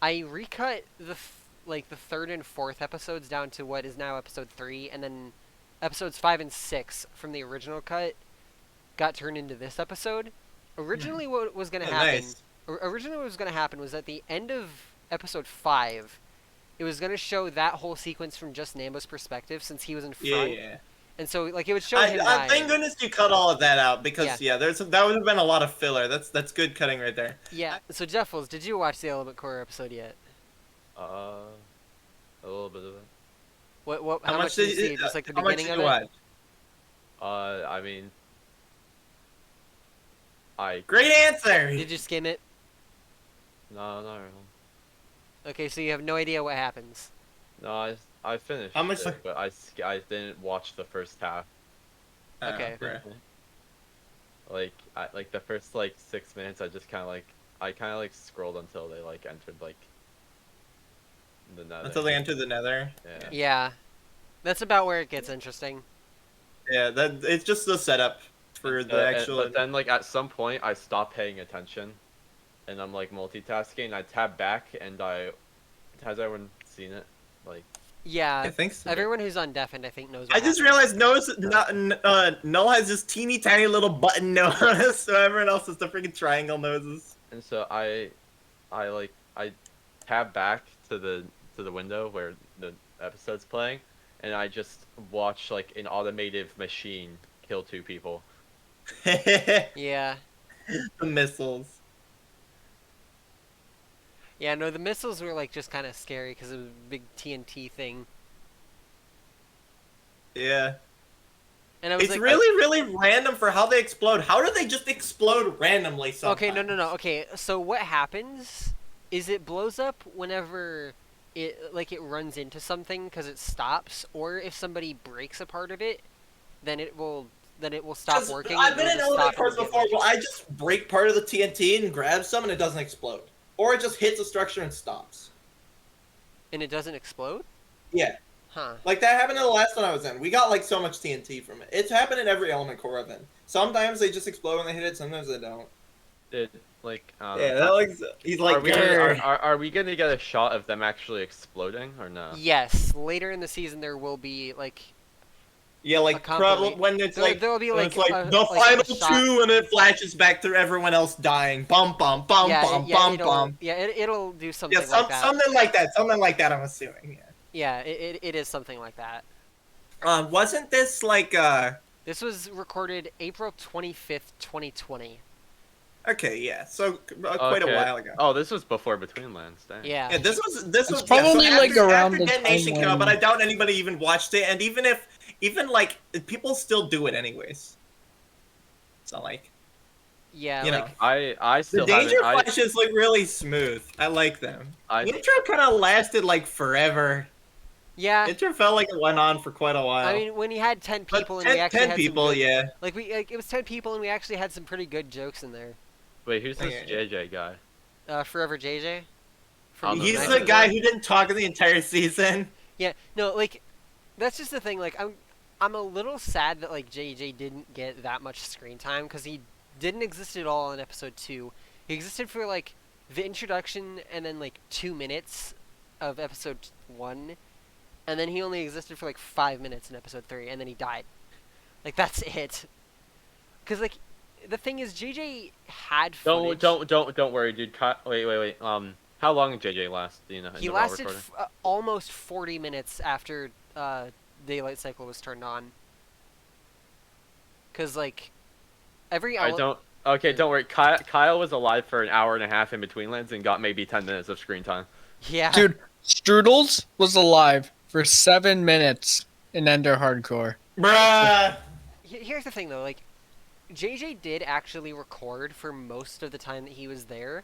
A: I recut the third and fourth episodes down to what is now episode 3, and then episodes 5 and 6 from the original cut got turned into this episode. Originally, what was gonna happen?
L: Nice.
A: Originally, what was gonna happen was at the end of episode 5, it was gonna show that whole sequence from just Nambo's perspective, since he was in front.
L: Yeah.
A: And so, like, it would show him dying.
L: Thank goodness you cut all of that out because that would have been a lot of filler. That's good cutting right there.
A: Yeah. So, Jeffles, did you watch the Elementcore episode yet?
P: A little bit of it.
A: What? How much did you see? Just like the beginning of it?
L: Watch?
P: I mean,
L: Great answer.
A: Did you skim it?
P: No, not really.
A: Okay, so you have no idea what happens.
P: No, I finished
L: How much-
P: it, but I didn't watch the first half.
A: Okay.
P: Like like the first like 6 minutes, I just kind of scrolled until they like entered like the nether.
L: Until they enter the nether.
P: Yeah.
A: Yeah. That's about where it gets interesting.
L: Yeah, it's just the setup for the actual.
P: But then like at some point, I stopped paying attention, and I'm like multitasking. I tab back, and has everyone seen it? Like.
A: Yeah,
L: I think so.
A: Everyone who's undeafened, I think, knows. What
L: I just
A: happens.
L: realized Null has this teeny tiny little button nose, so everyone else has the freaking triangle noses.
P: And so I tab back to the window where the episode's playing, and I just watch like an automated machine kill 2 people.
A: Yeah.
L: The missiles.
A: Yeah, no, the missiles were like just kind of scary because it was a big TNT thing.
L: Yeah.
A: And I was
L: It's
A: like,
L: really random for how they explode. How do they just explode randomly sometimes?
A: Okay, no. Okay, so what happens is it blows up whenever it runs into something because it stops, or if somebody breaks a part of it, then it will stop working.
L: I've been in
A: Elementcore
L: Elementcore before where I just break part of the TNT and grab some and it doesn't explode. or it just hits a structure and stops.
A: And it doesn't explode?
L: Yeah.
A: Huh.
L: Like that happened in the last one I was in. We got like so much TNT from it. It's happened in every Elementcore I've been. Sometimes they just explode when they hit it. Sometimes they don't.
P: It like
L: Yeah, that looks. He's like.
P: Are we gonna get a shot of them actually exploding or no?
A: Yes. Later in the season, there will be like.
L: Yeah, like probably when it's like
A: there'll be
L: when
A: like,
L: it's like
A: a,
L: the
A: like
L: final
A: a shot.
L: 2, and it flashes back to everyone else dying. Bum bum bum bum bum bum.
A: Yeah, it'll do something
L: Yeah,
A: like that.
L: something like that. Something like that. I'm assuming.
A: Yeah. Yeah, it is something like that.
L: Wasn't this like
A: This was recorded April 25th, 2020.
L: Okay, yeah. So quite a while ago.
P: Oh, this was before Between Lands. Dang.
A: Yeah.
L: Yeah, this was
E: probably
L: so
E: like
L: after,
E: around
L: after
E: the
L: Detonation
E: time
L: came out,
E: when-
L: but I doubt anybody even watched it. And even like people still do it anyways. So like,
A: yeah,
L: you
A: like,
L: know,
P: I still
L: the danger
P: haven't.
L: flashes look really smooth. I like them.
P: I
L: The intro kind of lasted like forever.
A: Yeah.
L: Intro felt like it went on for quite a while.
A: I mean, when you had 10 people and
L: 10
A: we actually
L: 10
A: had
L: people,
A: some good,
L: yeah.
A: Like it was 10 people and we actually had some pretty good jokes in there.
P: Wait, who's this
L: Yeah.
P: JJ guy?
A: Forever JJ.
L: He's the guy who didn't talk in the entire season.
A: Yeah, no, like that's just the thing. Like I'm a little sad that like JJ didn't get that much screen time because he didn't exist at all in episode 2. He existed for like the introduction and then like 2 minutes of episode 1. And then he only existed for like 5 minutes in episode 3, and then he died. Like that's it. Cause like, the thing is, JJ had footage.
P: Don't worry, dude. Wait. How long did JJ last? Do you know?
A: He lasted almost 40 minutes after daylight cycle was turned on. Cause like,
P: Okay, don't worry. Kyle was alive for an hour and a half in Between Lands and got maybe 10 minutes of screen time.
A: Yeah.
E: Dude, Strudels was alive for 7 minutes in Ender Hardcore.
L: Bruh!
A: Here's the thing though, like, JJ did actually record for most of the time that he was there,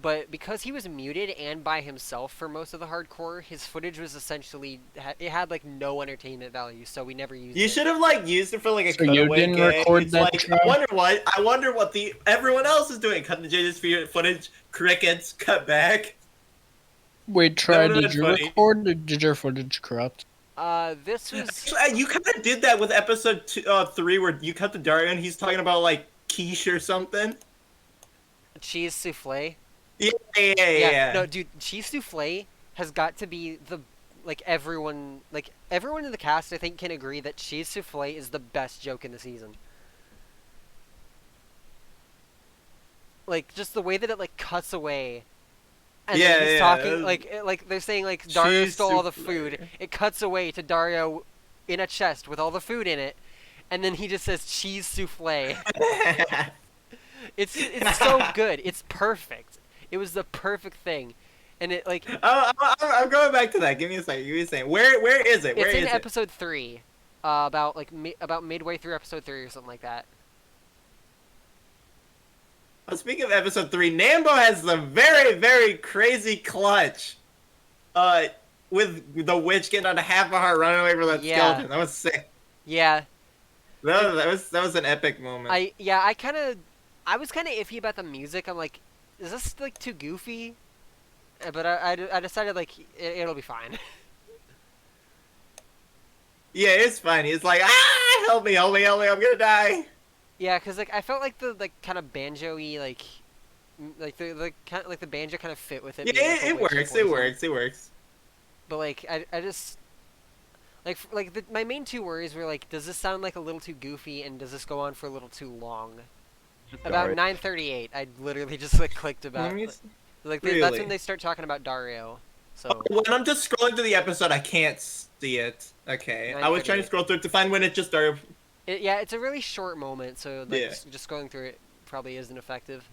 A: but because he was muted and by himself for most of the hardcore, his footage was essentially, it had like no entertainment value, so we never used it.
L: You should have like used it for like a
E: So you
L: cutaway
E: didn't
L: gag.
E: record
L: It's
E: that
L: like,
E: show?
L: I wonder what everyone else is doing. Cut the JJ's footage, crickets, cut back.
E: Wait, Trey,
L: That would've
E: did
L: been
E: you
L: funny.
E: record or did your footage corrupt?
A: This was...
L: Actually, you kind of did that with episode 3 where you cut to Dario and he's talking about like quiche or something.
A: Cheese souffle.
L: Yeah.
A: No, dude, cheese souffle has got to be the... everyone in the cast, I think, can agree that cheese souffle is the best joke in the season. Like, just the way that it, like, cuts away. And then he's talking, like, they're saying, like, Dario
L: Cheese
A: stole all the
L: souffle.
A: food. It cuts away to Dario in a chest with all the food in it. And then he just says, cheese souffle. It's so good. It's perfect. It was the perfect thing. And it, like...
L: I'm going back to that. Give me a second. Where is it? Where
A: it's
L: is
A: in
L: it?
A: episode 3. About midway through episode 3 or something like that.
L: Well, speaking of episode 3, Nambo has the very, very crazy clutch. With the witch getting on a half a heart running away from that skeleton. That was sick.
A: Yeah.
L: That was an epic moment.
A: I was kind of iffy about the music. I'm like, is this like too goofy? But I decided like it'll be fine.
L: Yeah, it's fine. He's like, help me, I'm gonna die.
A: Yeah, cause like I felt like the kind of banjo-y the kind of like the banjo kind of fit with it.
L: Yeah,
A: being, like, a
L: it
A: witchy
L: works.
A: voice. But like I just my main two worries were like, does this sound like a little too goofy, and does this go on for a little too long? About 9:38, I literally just like clicked about that's when they start talking about Dario. So
L: when I'm just scrolling through the episode, I can't see it. Okay, I was trying to scroll through it to find when it just Dario.
A: Yeah, it's a really short moment, so like,
L: Yeah.
A: just going through it probably isn't effective.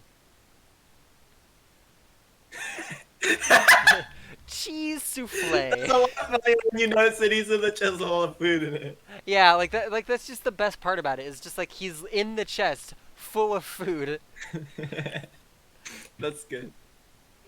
A: Cheese souffle.
L: It's a lot funny when you notice that he's in the chest with all the food in it.
A: Yeah, like that. Like that's just the best part about it. It's just like he's in the chest full of food.
L: That's good.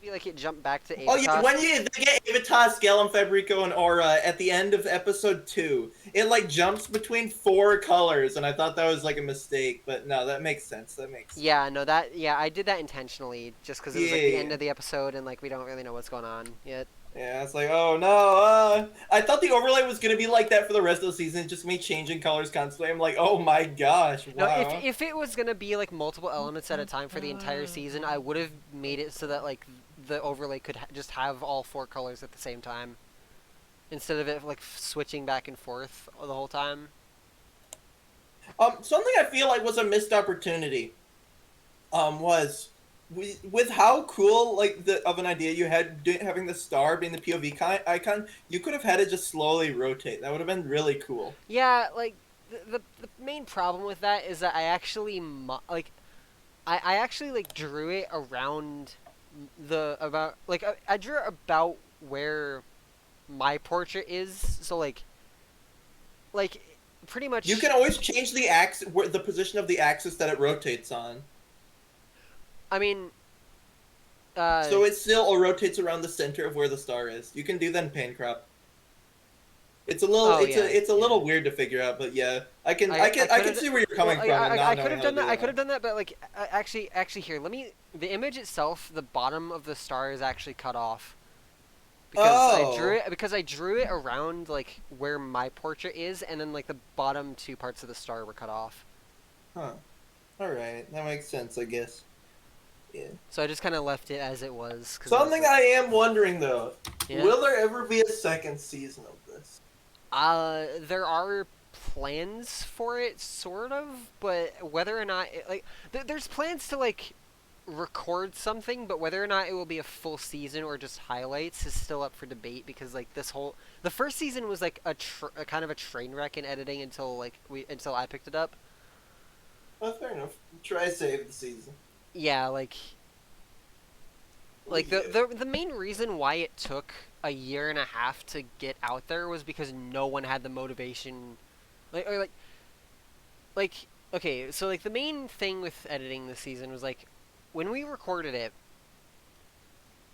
A: Maybe like it jumped back to
L: Oh yeah,
A: Avitas.
L: when they get Avitas, Gellum, Fabrico, and Aura at the end of episode 2, it like jumps between 4 colors, and I thought that was like a mistake, but no, that makes sense. That makes sense.
A: Yeah, no, I did that intentionally, just because it was like the end of the episode, and like we don't really know what's going on yet.
L: Yeah, it's like, oh no, I thought the overlay was gonna be like that for the rest of the season, just me changing colors constantly. I'm like, oh my gosh, wow.
A: No, if it was gonna be like multiple elements at a time for the entire season, I would have made it so that like the overlay could just have all 4 colors at the same time, instead of it like switching back and forth the whole time.
L: Something I feel like was a missed opportunity, was with how cool like of an idea you had having the star being the POV icon, you could have had it just slowly rotate. That would have been really cool.
A: Yeah, like the main problem with that is that I actually I actually like drew it around I drew it about where my portrait is, so like pretty much
L: You can always change the the position of the axis that it rotates on.
A: I mean,
L: so it still rotates around the center of where the star is. You can do that in pane crop. It's a little, it's a little weird to figure out, but yeah, I can see where you're coming from.
A: I could have done that. I could have done that, but like, actually, here, the image itself, the bottom of the star is actually cut off. Because I drew it around like where my portrait is, and then like the bottom 2 parts of the star were cut off.
L: Huh. All right, that makes sense, I guess. Yeah.
A: So I just kind of left it as it was.
L: Something I am wondering though,
A: Yeah?
L: will there ever be a second season of this?
A: There are plans for it, sort of, but whether or not there's plans to like record something, but whether or not it will be a full season or just highlights is still up for debate, because like the first season was like a kind of a train wreck in editing until I picked it up.
L: Well, fair enough. Try save the season.
A: Yeah, like the main reason why it took a year and a half to get out there was because no one had the motivation, okay, so like the main thing with editing this season was like when we recorded it.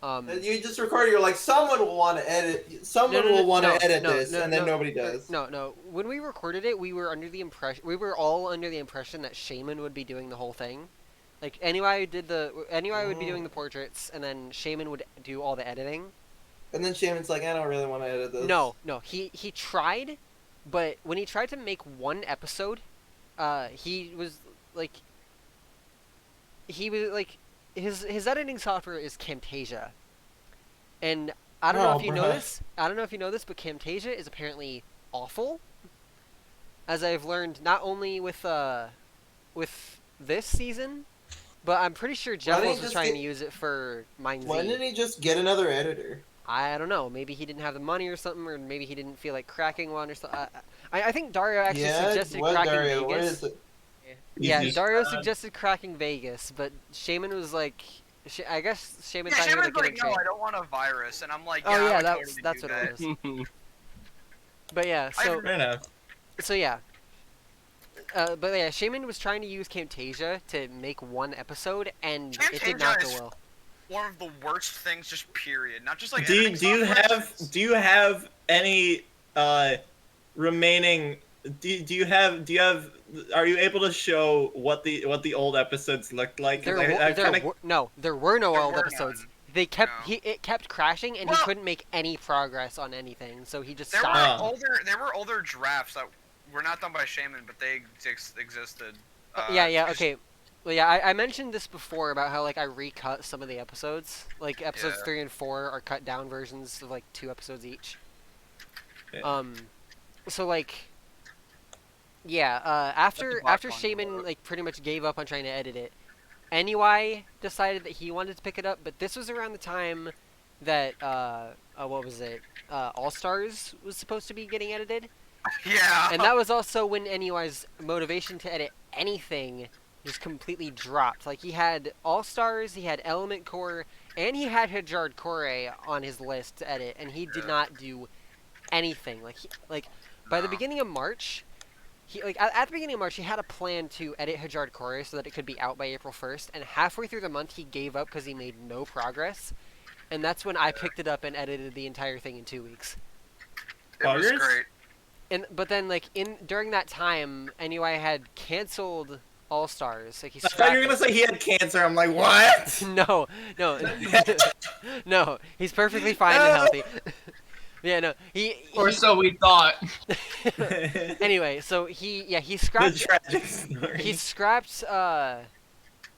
L: You just recorded. You're like, someone will want to edit. Someone will want to edit this, and then nobody does.
A: No. When we recorded it, we were all under the impression that Shaman would be doing the whole thing. Like NUI would be doing the portraits, and then Shaman would do all the editing.
L: And then Shaman's like, I don't really want to edit this.
A: No. He tried, but when he tried to make one episode, he was like his editing software is Camtasia, and I don't know if you know this. I don't know if you know this, but Camtasia is apparently awful. As I've learned, not only with this season, but I'm pretty sure Jeff was trying to use it for Mind Z.
L: Why didn't he just get another editor?
A: I don't know. Maybe he didn't have the money or something, or maybe he didn't feel like cracking one or something. I think Dario actually suggested cracking Vegas.
L: What is it?
A: Yeah, Dario suggested cracking Vegas, but Shaman was like, I guess Shaman thought he would get
C: no, I don't want a virus, and I'm like, yeah,
A: oh yeah,
C: that's
A: what it was. But yeah, but yeah, Shaman was trying to use Camtasia to make one episode, and it did not go well.
C: One of the worst things, just period. Not just like.
L: Do you have any remaining? Do you have? Are you able to show what the old episodes looked like?
A: There were no old episodes. It kept crashing, and he couldn't make any progress on anything, so he just stopped.
C: There were older drafts that were not done by Shaman, but they existed.
A: Okay. Well, yeah, I mentioned this before about how like I recut some of the episodes. Like episodes 3 and 4 are cut down versions of like 2 episodes each.
L: Yeah.
A: So like, yeah, after Shaman like pretty much gave up on trying to edit it, NUI decided that he wanted to pick it up, but this was around the time that what was it? All Stars was supposed to be getting edited.
C: Yeah.
A: And that was also when NUI's motivation to edit anything just completely dropped. Like he had All Stars, he had Elementcore, and he had Hijard Core on his list to edit, and he did not do anything. By the beginning of March, at the beginning of March, he had a plan to edit Hijard Core so that it could be out by April 1st, and halfway through the month, he gave up because he made no progress. and that's when I picked it up and edited the entire thing in 2 weeks.
C: It was
L: Buggers?
C: great.
A: But then like during that time, NUI had canceled All Stars. Like he
L: I thought you were gonna say he had cancer. I'm like, what?
A: no, no, he's perfectly fine and healthy. Yeah, no,
J: Or so we thought.
A: Anyway, so he scrapped.
L: The tragic story.
A: He scrapped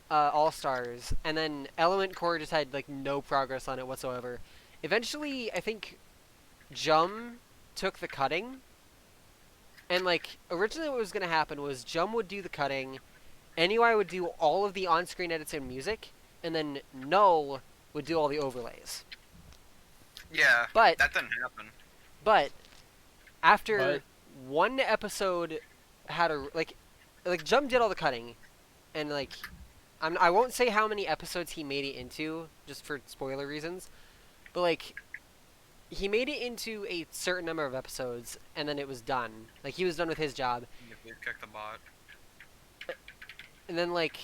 A: All Stars, and then Elementcore just had like no progress on it whatsoever. Eventually, I think Jum took the cutting, and like originally what was gonna happen was Jum would do the cutting, NUI would do all of the on-screen edits and music, and then Null would do all the overlays.
C: Yeah,
A: but
C: that didn't happen.
A: But after one episode had a like Jum did all the cutting, and like I won't say how many episodes he made it into just for spoiler reasons, but like he made it into a certain number of episodes, and then it was done. Like he was done with his job.
C: You kicked the bot.
A: And then like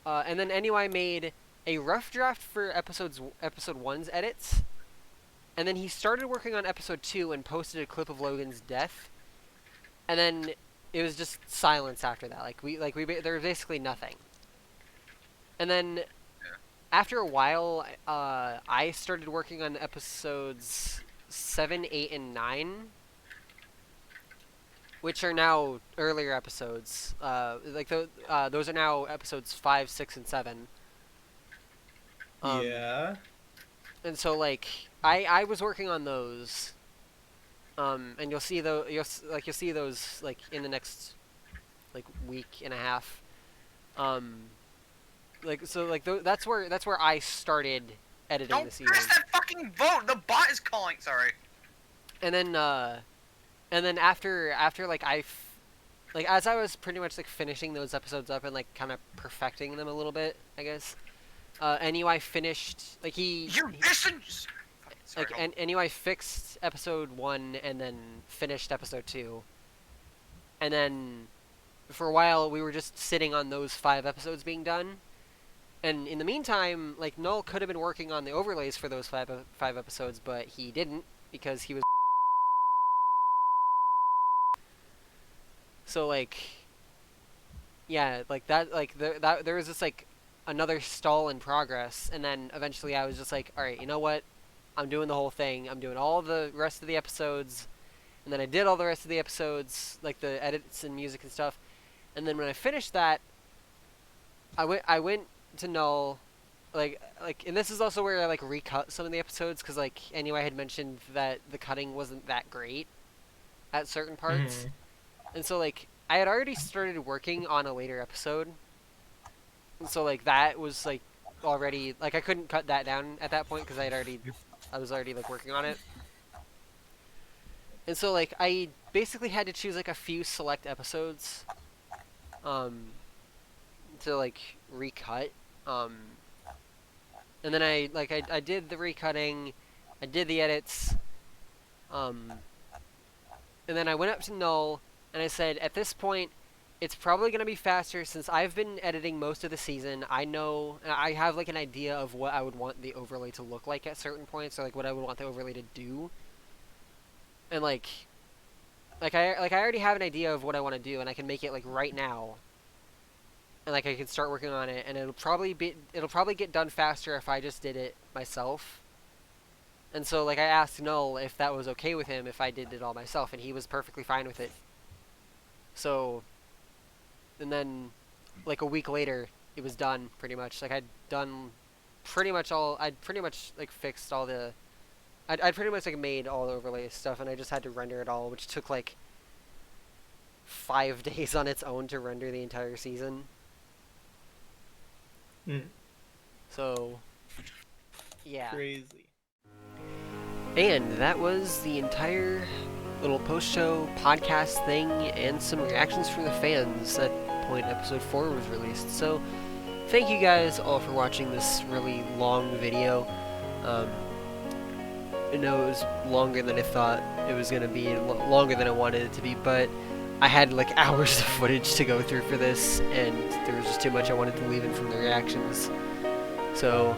A: and then NUI made a rough draft for episode 1's edits, and then he started working on episode 2 and posted a clip of Logan's death, and then it was just silence after that. There was basically nothing. And then after a while, I started working on episodes 7, 8, and 9, which are now earlier episodes. Those are now episodes 5, 6, and 7.
L: Yeah.
A: And so like I was working on those, and you'll see those like in the next like week and a half. That's where I started editing the season.
C: Press that fucking vote. The bot is calling. Sorry.
A: And then after like as I was pretty much like finishing those episodes up and like kind of perfecting them a little bit, I guess. NUI finished like NUI fixed episode 1 and then finished episode 2, and then for a while we were just sitting on those 5 episodes being done, and in the meantime like Null could have been working on the overlays for those 5 episodes, but he didn't because he was so like yeah like that like there was this like another stall in progress, and then eventually I was just like, alright, you know what? I'm doing the whole thing. I'm doing all the rest of the episodes, and then I did all the rest of the episodes, like the edits and music and stuff, and then when I finished that, I went to Null, like, and this is also where I, like, recut some of the episodes, because, like, anyway, I had mentioned that the cutting wasn't that great at certain parts, and so, like, I had already started working on a later episode. So like that was like already like I couldn't cut that down at that point because I was already like working on it, and so like I basically had to choose like a few select episodes to like recut, and then I did the recutting, I did the edits, and then I went up to Null and I said, at this point it's probably going to be faster since I've been editing most of the season. I know, I have like an idea of what I would want the overlay to look like at certain points, or like what I would want the overlay to do. And I already have an idea of what I want to do, and I can make it like right now. And like I can start working on it, and it'll probably get done faster if I just did it myself. And so like I asked Null if that was okay with him if I did it all myself, and he was perfectly fine with it. So and then, like, a week later, it was done, pretty much. Like, I'd pretty much, like, fixed all the... I'd pretty much, like, made all the overlay stuff, and I just had to render it all, which took, like, 5 days on its own to render the entire season. So, yeah.
L: Crazy.
A: And that was the entire little post-show podcast thing and some reactions from the fans at the point episode 4 was released. So thank you guys all for watching this really long video. I know it was longer than I thought it was going to be, longer than I wanted it to be, but I had like hours of footage to go through for this, and there was just too much I wanted to leave in from the reactions. So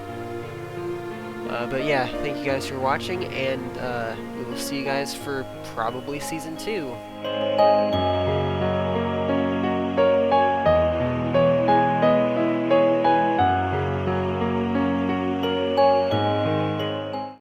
A: But yeah, thank you guys for watching, and we will see you guys for probably season 2.